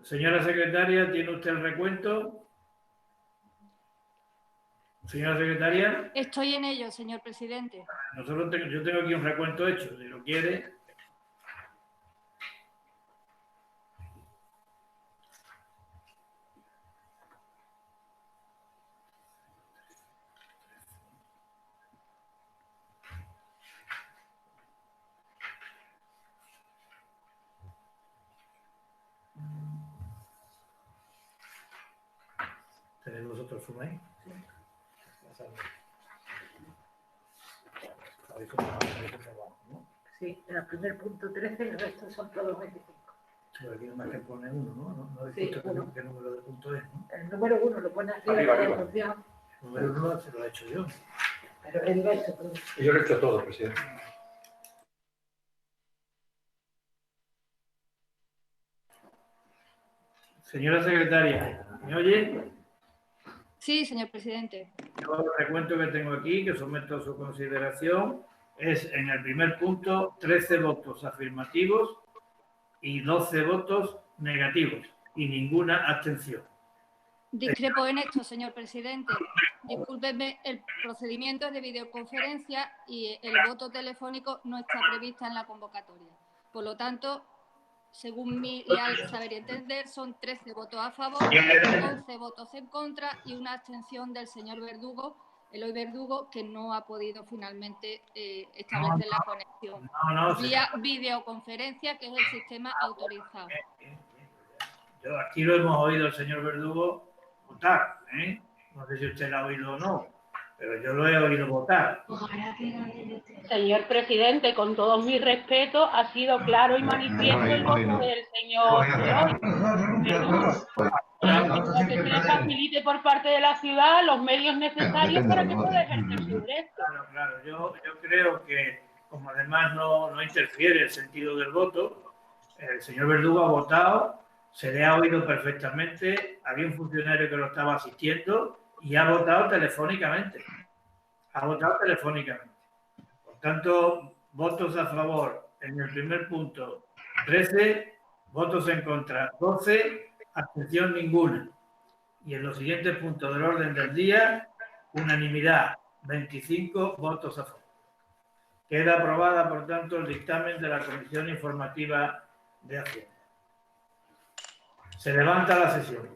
Señora secretaria, ¿tiene usted el recuento? Señora secretaria. Estoy en ello, señor presidente. Yo tengo aquí un recuento hecho, si lo quiere. ¿Tenéis vosotros fumáis? Sí. Sí, el primer punto 13 y el resto son todos 25. Pero aquí nomás que pone uno, ¿no? No he Sí, visto uno. qué número de punto es, ¿no? El número 1 lo pone arriba. Arriba. La función, El número 1 se lo he hecho yo. pero el resto todo. Yo lo he hecho todo, presidente. Señora secretaria, ¿me oye? Sí, señor presidente. Yo el recuento que tengo aquí, que someto a su consideración, es en el primer punto 13 votos afirmativos y 12 votos negativos y ninguna abstención. Discrepo en esto, señor presidente. Discúlpeme, el procedimiento es de videoconferencia y el voto telefónico no está previsto en la convocatoria. Por lo tanto, según mi leal saber y entender, son 13 votos a favor, 11 votos en contra y una abstención del señor Verdugo, Eloy Verdugo, que no ha podido finalmente establecer la conexión vía videoconferencia, que es el sistema autorizado. Yo aquí lo hemos oído el señor Verdugo votar, ¿eh? No sé si usted lo ha oído o no, pero yo lo he oído votar. Señor presidente, con todos mis respetos, ha sido claro y manifiesto el voto del señor Verdugo. Que se le facilite por parte de la ciudad los medios necesarios para que pueda ejercer su derecho. Claro, yo creo que, como además no interfiere el sentido del voto, el señor Verdugo ha votado, se le ha oído perfectamente, había un funcionario que lo estaba asistiendo y ha votado telefónicamente. Por tanto, votos a favor en el primer punto 13, votos en contra 12, abstención ninguna. Y en los siguientes puntos del orden del día, unanimidad, 25 votos a favor. Queda aprobada, por tanto, el dictamen de la Comisión Informativa de Hacienda. Se levanta la sesión.